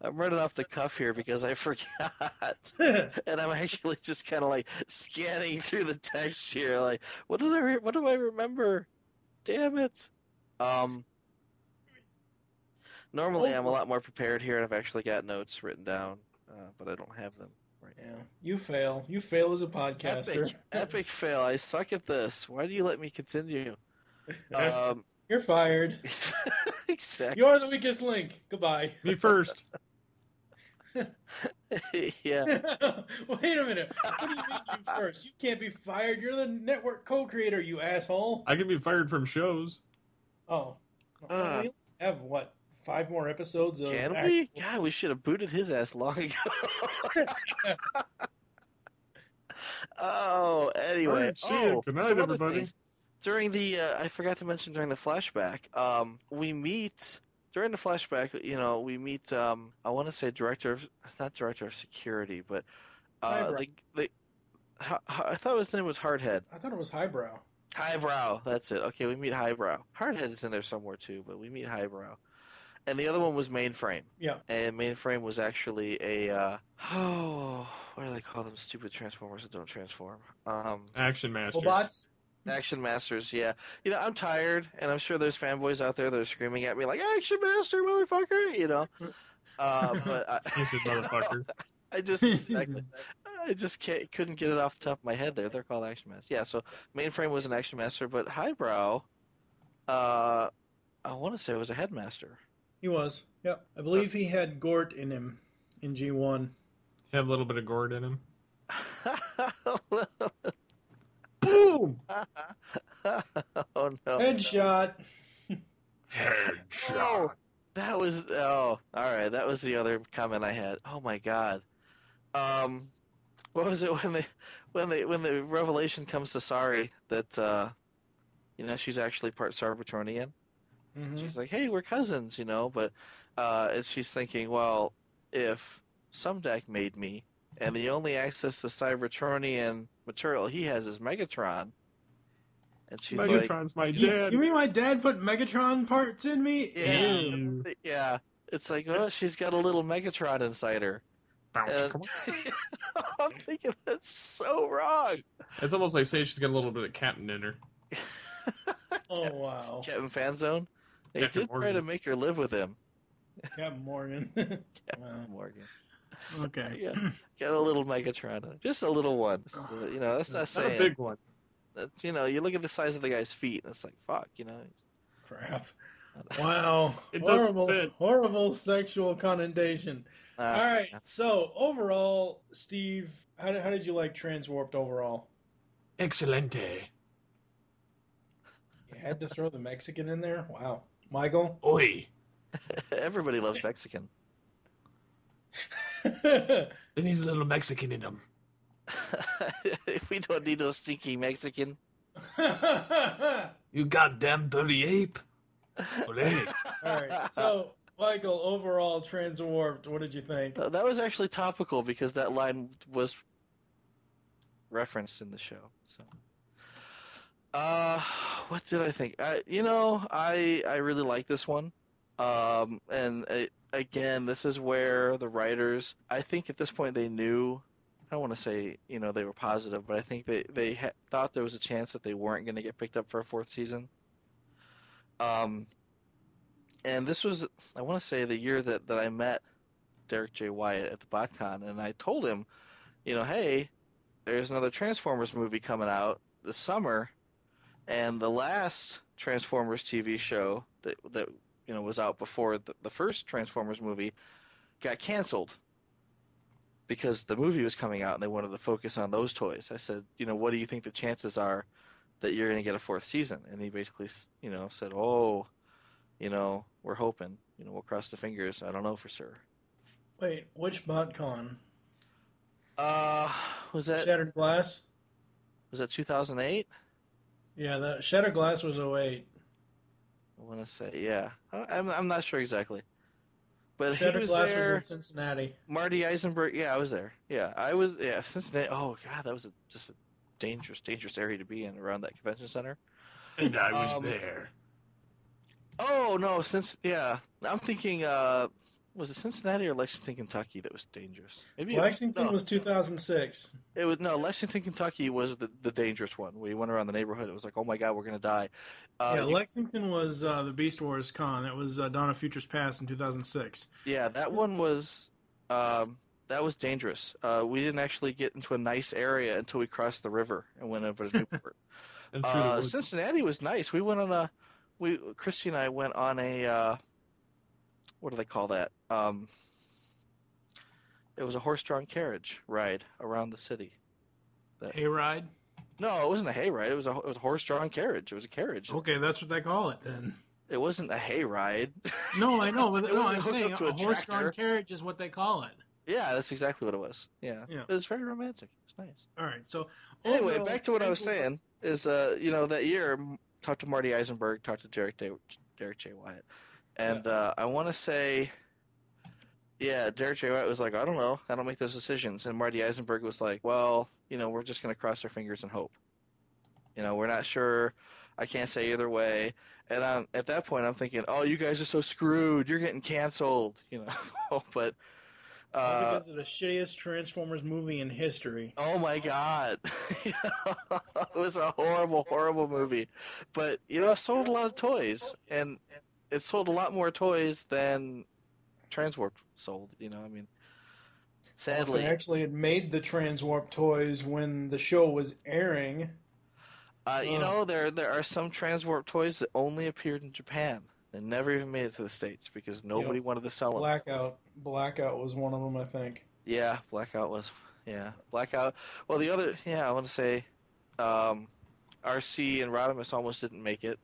I'm running off the cuff here because I forgot. And I'm actually just kind of like scanning through the text here. Like, what do I remember? Damn it. Normally I'm a lot more prepared here and I've actually got notes written down, but I don't have them right now. You fail. You fail as a podcaster. Epic fail. I suck at this. Why do you let me continue? You're fired. Exactly. You're the weakest link. Goodbye. Me first. Yeah. Wait a minute. What do you mean you first? You can't be fired. You're the network co-creator, you asshole. I can be fired from shows. Oh. We only have, 5 more episodes of... Can we? God, we should have booted his ass long ago. Oh, anyway. Good night, everybody. Things. During the, I forgot to mention during the flashback, we meet... During the flashback, we meet, I want to say not director of security, but I thought his name was Hardhead. I thought it was Highbrow. Highbrow, that's it. Okay, we meet Highbrow. Hardhead is in there somewhere too, but we meet Highbrow. And the other one was Mainframe. Yeah. And Mainframe was actually a, what do they call them? Stupid Transformers that don't transform. Action Masters. Robots? Action Masters, yeah. I'm tired, and I'm sure there's fanboys out there that are screaming at me like, Action Master, motherfucker, But motherfucker. I just couldn't get it off the top of my head there. They're called Action Masters. Yeah, so Mainframe was an Action Master, but Highbrow, I want to say it was a Headmaster. He was, yep. I believe he had Gort in him in G1. He had a little bit of Gort in him. Boom! Oh, no. Headshot. Headshot. That was, all right, that was the other comment I had. Oh, my God. What was it when the revelation comes to Sari that, she's actually part Cybertronian? Mm-hmm. She's like, hey, we're cousins, but she's thinking, well, if Sumdac made me, and the only access to Cybertronian material he has is Megatron, and she's Megatron's my dad. You mean my dad put Megatron parts in me? Yeah. Yeah. It's like, oh, she's got a little Megatron inside her. And I'm thinking that's so wrong. It's almost like saying she's got a little bit of Captain in her. Oh, wow. Captain Fanzone? They Captain did Morgan. try to make her live with him. Captain Morgan. Captain Morgan. Okay. Yeah, got a little Megatron, just a little one. So, that's not saying a big one. That's, you look at the size of the guy's feet, and it's like, fuck, Crap. Wow. It doesn't horrible, fit. horrible sexual connotation. All right. So overall, Steve, how did you like Transwarped overall? Excelente. You had to throw the Mexican in there? Wow. Michael? Oi. Everybody loves Mexican. They need a little Mexican in them. We don't need no stinky Mexican. You goddamn dirty ape. Olé. All right. So, Michael, overall, Transwarped, what did you think? That was actually topical because that line was referenced in the show. So, what did I think? I really like this one. Again, this is where the writers, I think at this point they knew. I don't want to say they were positive, but I think they thought there was a chance that they weren't going to get picked up for a fourth season. And this was, I want to say, the year that I met Derek J. Wyatt at the BotCon, and I told him, hey, there's another Transformers movie coming out this summer, and the last Transformers TV show that was out before the first Transformers movie got canceled because the movie was coming out and they wanted to focus on those toys. I said, what do you think the chances are that you're going to get a fourth season? And he basically, said, we're hoping, we'll cross the fingers. I don't know for sure. Wait, which BotCon? Was that Shattered Glass? Was that 2008? Yeah, that Shattered Glass was 08. I want to say, yeah. I'm not sure exactly. But Shattered he was Glass there. was in Cincinnati. Marty Eisenberg, yeah, I was there. Yeah, Cincinnati. Oh, God, that was just a dangerous area to be in around that convention center. And I was there. Oh, no, I'm thinking, was it Cincinnati or Lexington, Kentucky that was dangerous? Maybe Lexington was 2006. Lexington, Kentucky was the dangerous one. We went around the neighborhood. It was like, oh my God, we're going to die. Lexington was the Beast Wars Con. That was Dawn of Futures Past in 2006. Yeah, that one was dangerous. We didn't actually get into a nice area until we crossed the river and went over to Newport. Cincinnati was nice. We went on Christy and I went on a what do they call that? It was a horse-drawn carriage ride around the city. Hayride? No, it wasn't a hayride. It was a horse-drawn carriage. It was a carriage. Okay, that's what they call it then. It wasn't a hayride. No, I know, but I'm hooked saying up to a horse-drawn carriage is what they call it. Yeah, that's exactly what it was. Yeah. It was very romantic. It was nice. All right, so anyway, back to what I was saying is, that year, talked to Marty Eisenberg, talked to Derek J. Wyatt, and I want to say, Derek J. Wyatt was like, I don't know, I don't make those decisions, and Marty Eisenberg was like, well, we're just going to cross our fingers and hope. We're not sure. I can't say either way. And at that point, I'm thinking, oh, you guys are so screwed. You're getting canceled. But because of the shittiest Transformers movie in history. Oh my God. It was a horrible, horrible movie. But, it sold a lot of toys. And it sold a lot more toys than Transwarp sold, sadly. They actually had made the Transwarp toys when the show was airing. There are some Transwarp toys that only appeared in Japan. They never even made it to the States because nobody wanted to sell them. Blackout was one of them, I think. Yeah, Blackout was. Yeah, Blackout. Well, the other, I want to say, RC and Rodimus almost didn't make it.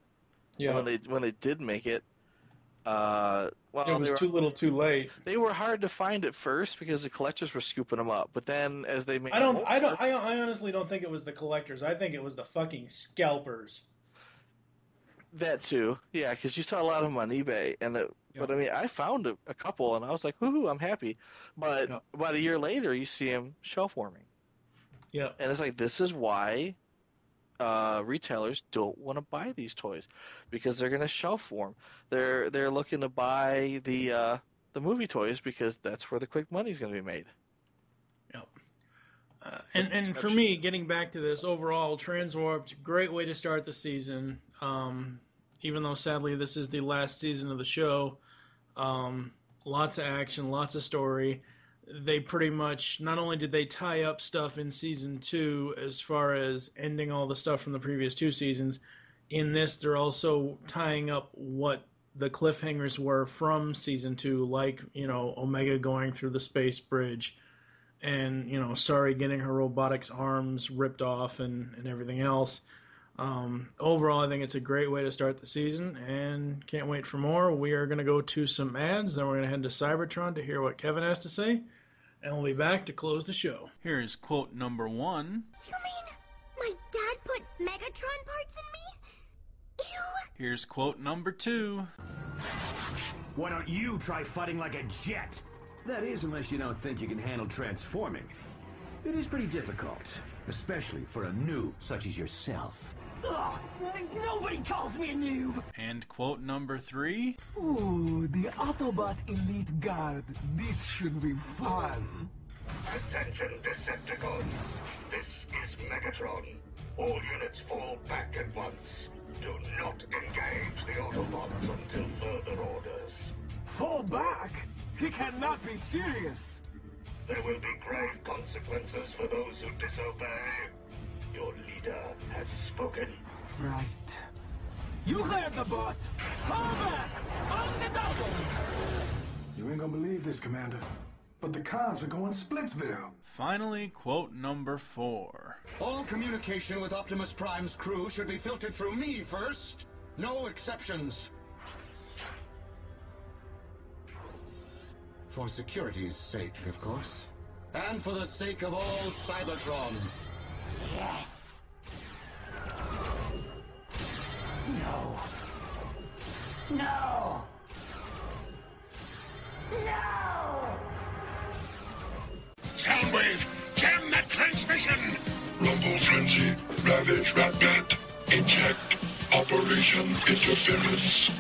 Yeah. When they did make it, it was too little, too late. They were hard to find at first because the collectors were scooping them up. But then, as they made, I honestly don't think it was the collectors. I think it was the fucking scalpers. That too, yeah, because you saw a lot of them on eBay, but I found a couple, and I was like, "Woohoo, I'm happy." But about a year later, you see them shelf warming. Yeah, and it's like this is why retailers don't want to buy these toys because they're going to shelf warm. They're looking to buy the movie toys because that's where the quick money's going to be made. Yep. And for me, getting back to this overall, Transwarped, great way to start the season. Even though sadly this is the last season of the show, lots of action, lots of story. They pretty much, not only did they tie up stuff in season 2 as far as ending all the stuff from the previous 2 seasons, in this they're also tying up what the cliffhangers were from season 2, like, Omega going through the space bridge, and Sari getting her robotics arms ripped off and everything else. Overall, I think it's a great way to start the season, and can't wait for more. We are going to go to some ads, then we're going to head to Cybertron to hear what Kevin has to say, and we'll be back to close the show. Here's quote number 1. You mean my dad put Megatron parts in me? Ew. Here's quote number 2. Why don't you try fighting like a jet? That is, unless you don't think you can handle transforming. It is pretty difficult, especially for a noob such as yourself. Ugh, nobody calls me a noob! And quote number 3. Ooh, the Autobot Elite Guard. This should be fun. Attention, Decepticons. This is Megatron. All units fall back at once. Do not engage the Autobots until further orders. Fall back? He cannot be serious. There will be grave consequences for those who disobey. Your leader has spoken. Right. You heard the bot. Fall back! On the double! You ain't gonna believe this, Commander, but the cons are going Splitsville. Finally, quote number 4. All communication with Optimus Prime's crew should be filtered through me first. No exceptions. For security's sake, of course. And for the sake of all Cybertron. Yes. No. No. No. Soundwave, jam that transmission! Rumble Frenzy, Ravage Ratbat, Eject, Operation Interference.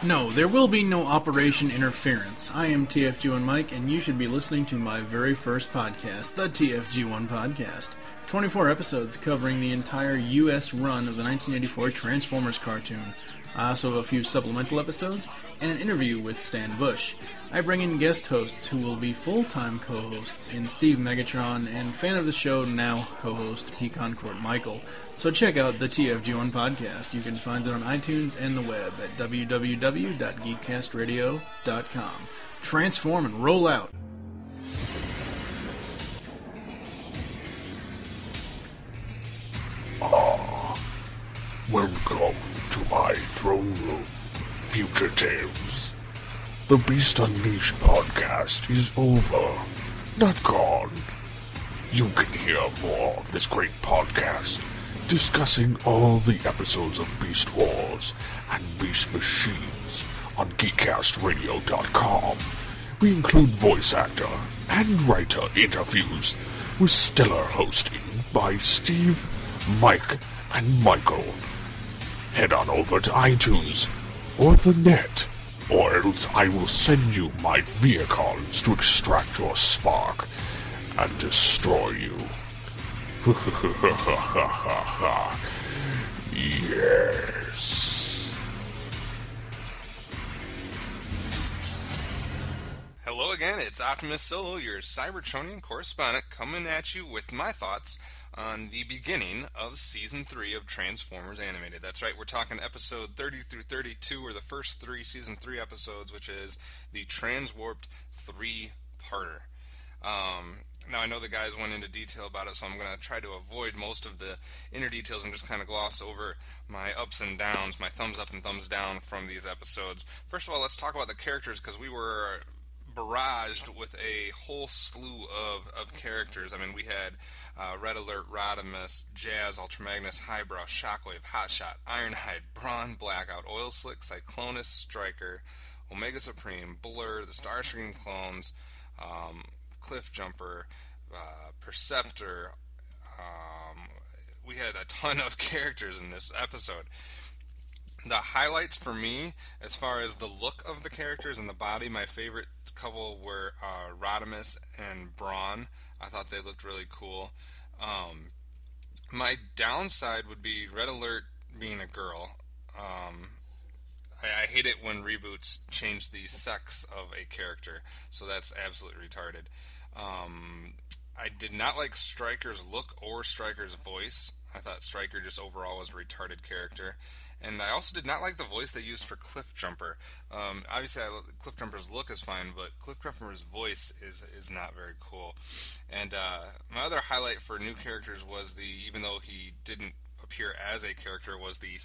No, there will be no Operation Interference. I am TFG1 Mike, and you should be listening to my very first podcast, the TFG1 Podcast. 24 episodes covering the entire U.S. run of the 1984 Transformers cartoon. I also have a few supplemental episodes and an interview with Stan Bush. I bring in guest hosts who will be full-time co-hosts in Steve Megatron and fan of the show now co-host Pecan Court Michael. So check out the TFG1 Podcast. You can find it on iTunes and the web at www.geekcastradio.com. Transform and roll out! Welcome to my throne room, Future Tales. The Beast Unleashed podcast is over, not gone. You can hear more of this great podcast, discussing all the episodes of Beast Wars and Beast Machines on GeekCastRadio.com. We include voice actor and writer interviews with stellar hosting by Steve, Mike, and Michael. Head on over to iTunes or the net, or else I will send you my vehicles to extract your spark and destroy you. Yes. Hello again, it's Optimus Solo, your Cybertronian correspondent, coming at you with my thoughts on the beginning of Season 3 of Transformers Animated. That's right, we're talking episode 30 through 32, or the first 3 Season 3 episodes, which is the Transwarped 3-parter. Now, I know the guys went into detail about it, so I'm going to try to avoid most of the inner details and just kind of gloss over my ups and downs, my thumbs up and thumbs down from these episodes. First of all, let's talk about the characters, because we were barraged with a whole slew of characters. I mean, we had Red Alert, Rodimus, Jazz, Ultra Magnus, Highbrow, Shockwave, Hotshot, Ironhide, Brawn, Blackout, Oil Slick, Cyclonus, Striker, Omega Supreme, Blur, the Starscream clones, Cliff Jumper, Perceptor. We had a ton of characters in this episode. The highlights for me, as far as the look of the characters and the body, my favorite couple were Rodimus and Brawn. I thought they looked really cool. My downside would be Red Alert being a girl. I hate it when reboots change the sex of a character, so that's absolutely retarded. I did not like Stryker's look or Stryker's voice. I thought Stryker just overall was a retarded character. And I also did not like the voice they used for Cliffjumper. Obviously, Cliffjumper's look is fine, but Cliffjumper's voice is not very cool. And my other highlight for new characters was even though he didn't appear as a character, was the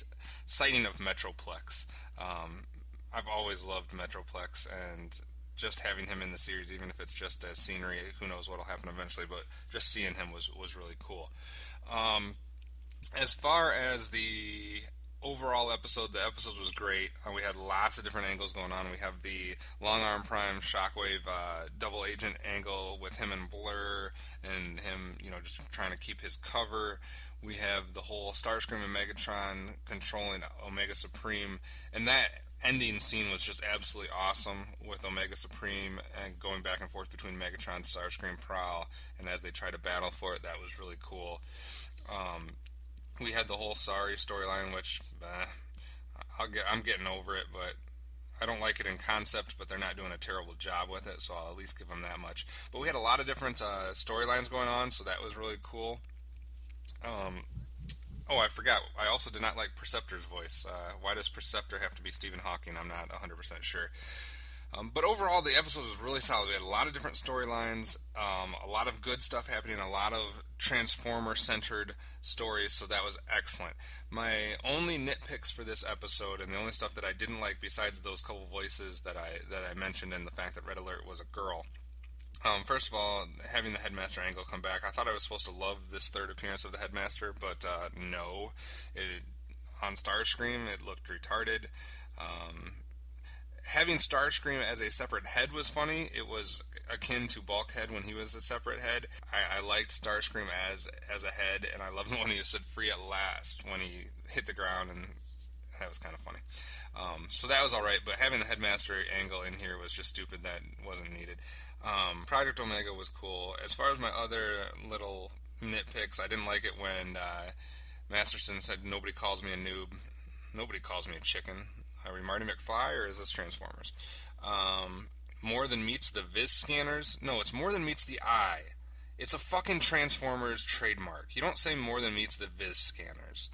sighting of Metroplex. I've always loved Metroplex, and just having him in the series, even if it's just as scenery, who knows what'll happen eventually, but just seeing him was really cool. As far as the overall episode, the episode was great. We had lots of different angles going on. We have the Long Arm Prime Shockwave double agent angle with him and Blur, and him, just trying to keep his cover. We have the whole Starscream and Megatron controlling Omega Supreme, and that ending scene was just absolutely awesome with Omega Supreme and going back and forth between Megatron, Starscream, Prowl, and as they try to battle for it, that was really cool. We had the whole Sorry storyline, which I'm getting over it, but I don't like it in concept, but they're not doing a terrible job with it, so I'll at least give them that much. But we had a lot of different storylines going on, so that was really cool. I forgot. I also did not like Perceptor's voice. Why does Perceptor have to be Stephen Hawking? I'm not 100% sure. But overall, the episode was really solid. We had a lot of different storylines, a lot of good stuff happening, a lot of Transformer-centered stories, so that was excellent. My only nitpicks for this episode, and the only stuff that I didn't like besides those couple voices that I mentioned and the fact that Red Alert was a girl. First of all, having the Headmaster angle come back, I thought I was supposed to love this third appearance of the Headmaster, but no. On Starscream, it looked retarded. Having Starscream as a separate head was funny. It was akin to Bulkhead when he was a separate head. I liked Starscream as a head, and I loved when he said "free at last" when he hit the ground, and that was kind of funny. So that was alright, but having the Headmaster angle in here was just stupid. That wasn't needed. Project Omega was cool. As far as my other little nitpicks, I didn't like it when Masterson said, "Nobody calls me a noob. Nobody calls me a chicken." Are we Marty McFly, or is this Transformers? More Than Meets the Viz Scanners? No, it's More Than Meets the Eye. It's a fucking Transformers trademark. You don't say More Than Meets the Viz Scanners.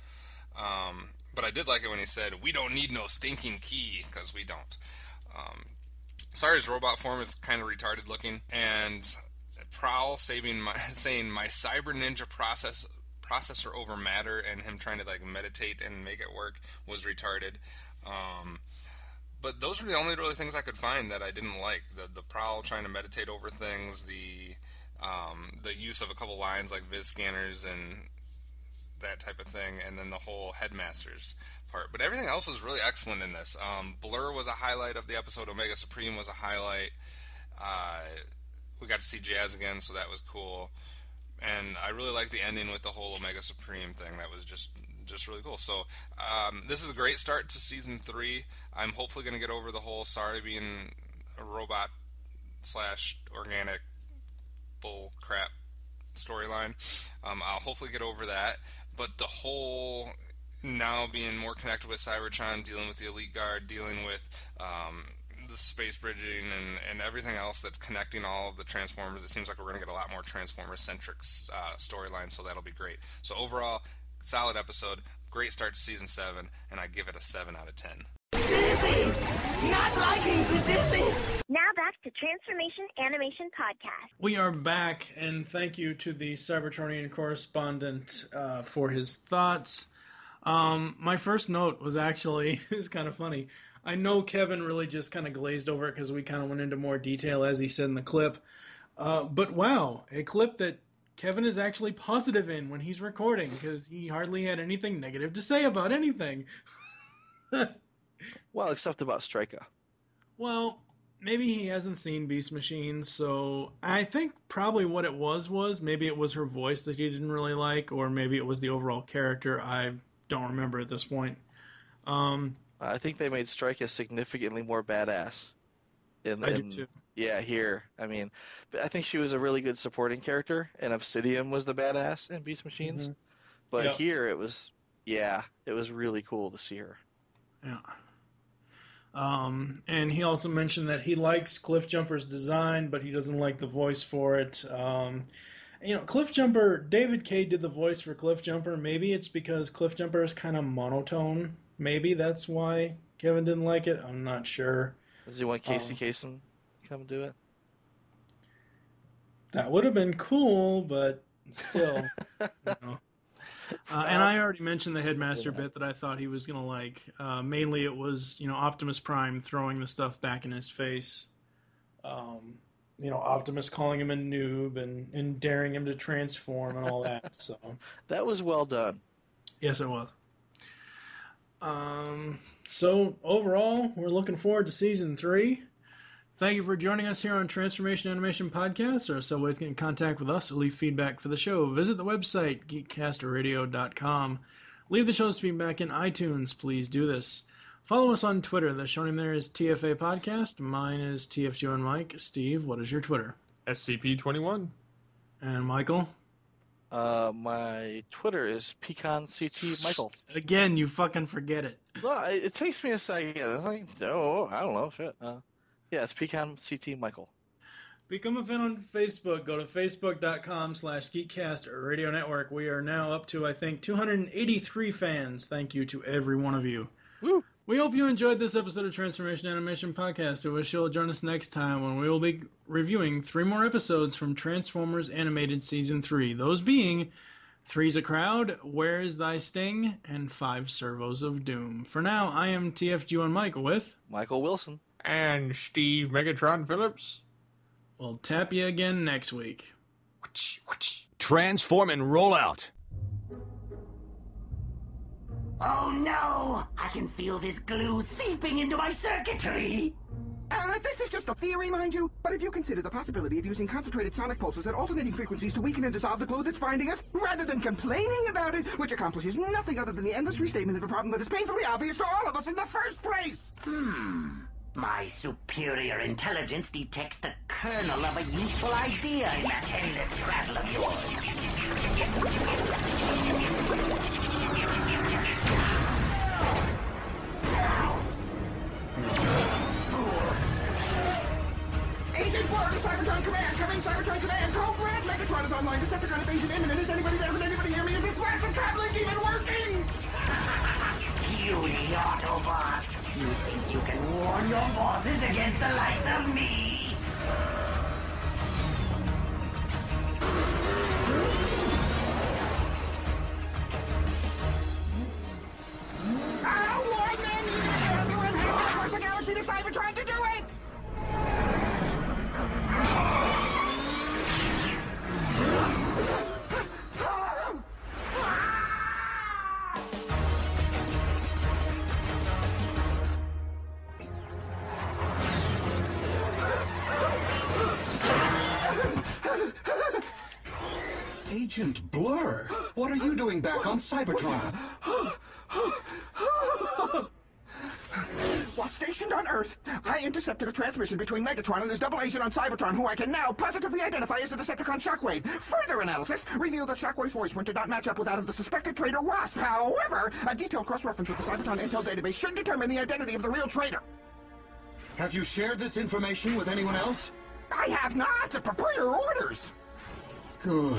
But I did like it when he said, "We don't need no stinking key," because we don't. Sorry's robot form is kind of retarded looking, and Prowl saying my cyber ninja processor over matter, and him trying to meditate and make it work was retarded. But those were the only really things I could find that I didn't like. The Prowl trying to meditate over things, the use of a couple lines like Viz Scanners and that type of thing, and then the whole Headmasters part. But everything else was really excellent in this. Blur was a highlight of the episode. Omega Supreme was a highlight. We got to see Jazz again, so that was cool. And I really liked the ending with the whole Omega Supreme thing. That was just really cool. So this is a great start to Season 3. I'm hopefully going to get over the whole Sorry being a robot / organic bull crap storyline. I'll hopefully get over that. But the whole now being more connected with Cybertron, dealing with the Elite Guard, dealing with the space bridging and everything else that's connecting all of the Transformers, it seems like we're going to get a lot more Transformer-centric storyline, so that'll be great. So overall, solid episode, great start to Season 7, and I give it a 7 out of 10. Dizzy! Not liking the dizzy! Now back to Transformation Animation Podcast. We are back, and thank you to the Cybertronian correspondent for his thoughts. My first note was actually, it's kind of funny. I know Kevin really just kind of glazed over it because we kind of went into more detail, as he said in the clip. But wow, a clip that Kevin is actually positive in when he's recording, because he hardly had anything negative to say about anything. Well, except about Stryker. Well, maybe he hasn't seen Beast Machines, so I think probably what it was maybe it was her voice that he didn't really like, or maybe it was the overall character. I don't remember at this point. I think they made Stryker significantly more badass. I do too. Yeah, here. I mean, I think she was a really good supporting character, and Obsidian was the badass in Beast Machines. Mm-hmm. But here it was really cool to see her. Yeah. And he also mentioned that he likes Cliffjumper's design, but he doesn't like the voice for it. You know, Cliffjumper, David Kaye did the voice for Cliffjumper. Maybe it's because Cliffjumper is kind of monotone. Maybe that's why Kevin didn't like it. I'm not sure. Does he want Casey Kasem to come do it? That would have been cool, but still. You know. And I already mentioned the Headmaster bit that I thought he was going to like. Mainly it was, you know, Optimus Prime throwing the stuff back in his face. You know, Optimus calling him a noob and daring him to transform and all that. So that was well done. Yes, it was. So overall, we're looking forward to Season 3. Thank you for joining us here on Transformation Animation Podcast. There are several ways to get in contact with us or leave feedback for the show. Visit the website, geekcasterradio.com. Leave the show's feedback in iTunes. Please do this. Follow us on Twitter. The show name there is TFA Podcast. Mine is TFG and Mike. Steve, what is your Twitter? SCP-21. And Michael? My Twitter is PecanCTMichael. Again, you fucking forget it. Well, it takes me a second. It's like, oh, I don't know. Shit. Yeah, it's PecanCTMichael. Become a fan on Facebook. Go to facebook.com/Geekcast Radio Network. We are now up to, I think, 283 fans. Thank you to every one of you. Woo! We hope you enjoyed this episode of Transformation Animation Podcast. We wish you'll join us next time when we will be reviewing 3 more episodes from Transformers Animated Season 3. Those being 3's a Crowd, Where is Thy Sting, and 5 Servos of Doom. For now, I am TFG1 Michael with Michael Wilson and Steve Megatron Phillips. We'll tap you again next week. Transform and roll out. Oh no! I can feel this glue seeping into my circuitry! This is just a theory, mind you, but if you consider the possibility of using concentrated sonic pulses at alternating frequencies to weaken and dissolve the glue that's binding us, rather than complaining about it, which accomplishes nothing other than the endless restatement of a problem that is painfully obvious to all of us in the first place! My superior intelligence detects the kernel of a useful idea in that endless prattle of yours. Agent Florida, Cybertron Command! Coming, Cybertron Command! Code Red! Megatron is online! Decepticon invasion imminent! Is anybody there? Can anybody hear me? Is this blasted tablet even working? Puny Autobot! You think you can warn your bosses against the likes of me? I'll warn them! You have to enhance the Force of Galaxy to Cybertron to do it! Agent Blur, what are you doing back on Cybertron? While stationed on Earth, I intercepted a transmission between Megatron and his double agent on Cybertron, who I can now positively identify as the Decepticon Shockwave. Further analysis revealed that Shockwave's voice print did not match up with that of the suspected traitor Wasp. However, a detailed cross-reference with the Cybertron Intel database should determine the identity of the real traitor. Have you shared this information with anyone else? I have not! Per your orders! Good.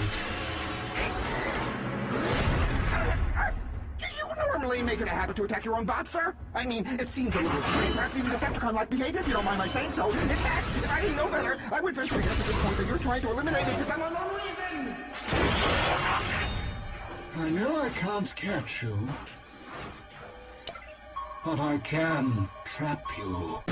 Do you normally make it a habit to attack your own bots, sir? I mean, it seems a little strange, perhaps even Decepticon-like behavior, if you don't mind my saying so. In fact, if I didn't know better, I would venture to guess at this point that you're trying to eliminate me for some unknown reason! I know I can't catch you, but I can trap you.